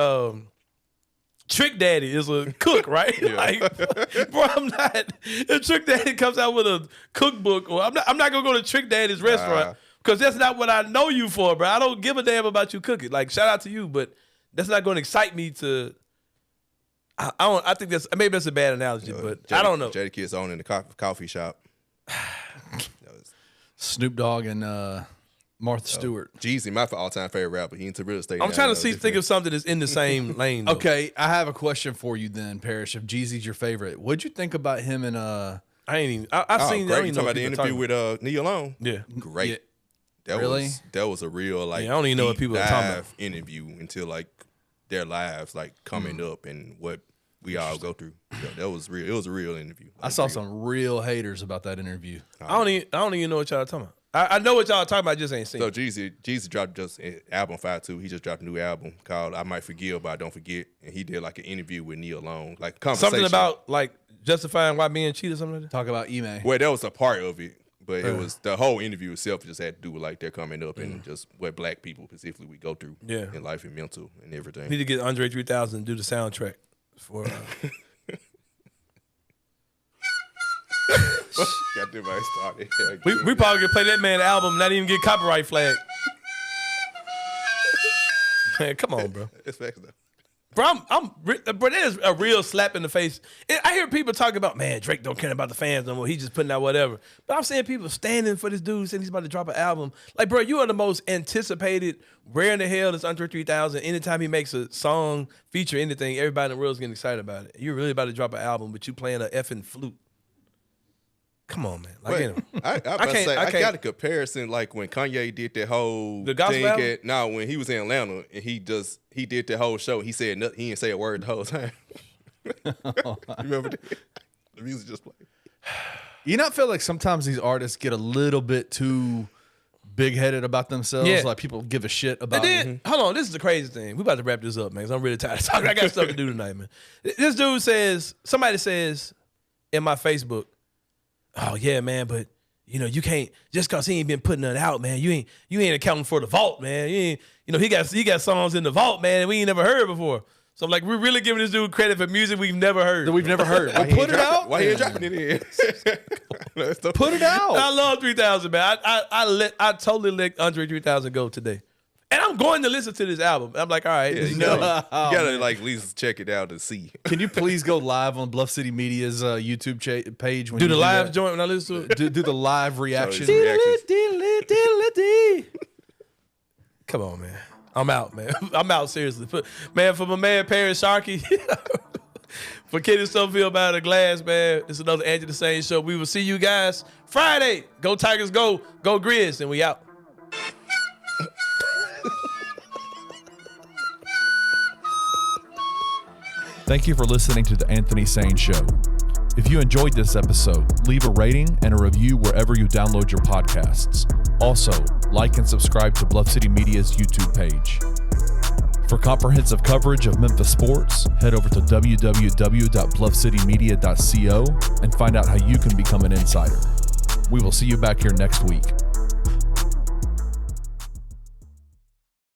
Trick Daddy is a cook, right? Yeah. Like, bro, I'm not. If Trick Daddy comes out with a cookbook, or I'm not gonna go to Trick Daddy's restaurant because that's not what I know you for, bro. I don't give a damn about you cooking. Like, shout out to you, but that's not going to excite me to. I think maybe that's a bad analogy, but I don't know. Jadakiss owning the coffee shop. Snoop Dogg and Martha Stewart. Jeezy, my all-time favorite rapper. He into real estate. I'm trying to think of something that's in the same lane. Though. Okay, I have a question for you then, Parish. If Jeezy's your favorite, what'd you think about him and I ain't even. I've seen. Great. I You don't talking even know about the interview with Nia Long? Yeah. Great. Yeah. That was a real like. Yeah, I don't even know what people are talking about. Interview until like their lives like coming up and what we all go through. Yeah, that was real. It was a real interview. I saw some real haters about that interview. I don't even know what y'all are talking about. I know what y'all are talking about. I just ain't seen. So it. Jeezy dropped just album 5-2. He just dropped a new album called "I Might Forgive But I Don't Forget," and he did like an interview with Nia Long, like conversation. Something about like justifying why being cheated, something like that. Talk about Ime. Well, that was a part of it, but it was the whole interview itself just had to do with like their coming up and just what black people specifically we go through in life and mental and everything. Need to get Andre 3000 to do the soundtrack for. Got them right started. We probably could play that man album, not even get copyright flag. Man, come on, bro. It's facts though. Bro, there's a real slap in the face. I hear people talking about, man, Drake don't care about the fans no more. He's just putting out whatever. But I'm seeing people standing for this dude saying he's about to drop an album. Like, bro, you are the most anticipated. Where in the hell is Andre 3000? Anytime he makes a song, feature anything, everybody in the world is getting excited about it. You're really about to drop an album, but you playing an effing flute. Come on, man. Like, you know, I got a comparison like when Kanye did that whole The gospel album? when he was in Atlanta and he did the whole show. He said nothing. He didn't say a word the whole time. Remember that? The music just played. You not feel like sometimes these artists get a little bit too big-headed about themselves? Yeah. Like people give a shit about and then, hold on, this is the crazy thing. We about to wrap this up, man, because I'm really tired of talking. I got stuff to do tonight, man. This dude somebody says in my Facebook, oh yeah, man, but you know, you can't just cause he ain't been putting nothing out, man. You ain't accounting for the vault, man. You ain't, you know, he got songs in the vault, man, that we ain't never heard before. So I'm like, we're really giving this dude credit for music we've never heard. that we've never heard. Well, put it out. Why he ain't dropping it in? Put it out. I love 3000, man. I totally let Andre 3000 go today. And I'm going to listen to this album. I'm like, all right. You gotta like at least check it out and see. Can you please go live on Bluff City Media's YouTube page? When do you the live that? joint when I listen to it? Do the live reaction. Come on, man. I'm out, man. I'm out, seriously. Man, for my man, Parish Sharkey, for Kenny Stubblefield about the glass, man, it's another Angie the Sain show. We will see you guys Friday. Go Tigers, go. Go Grizz, and we out. Thank you for listening to the Anthony Sain Show. If you enjoyed this episode, leave a rating and a review wherever you download your podcasts. Also, like and subscribe to Bluff City Media's YouTube page. For comprehensive coverage of Memphis sports, head over to www.bluffcitymedia.co and find out how you can become an insider. We will see you back here next week.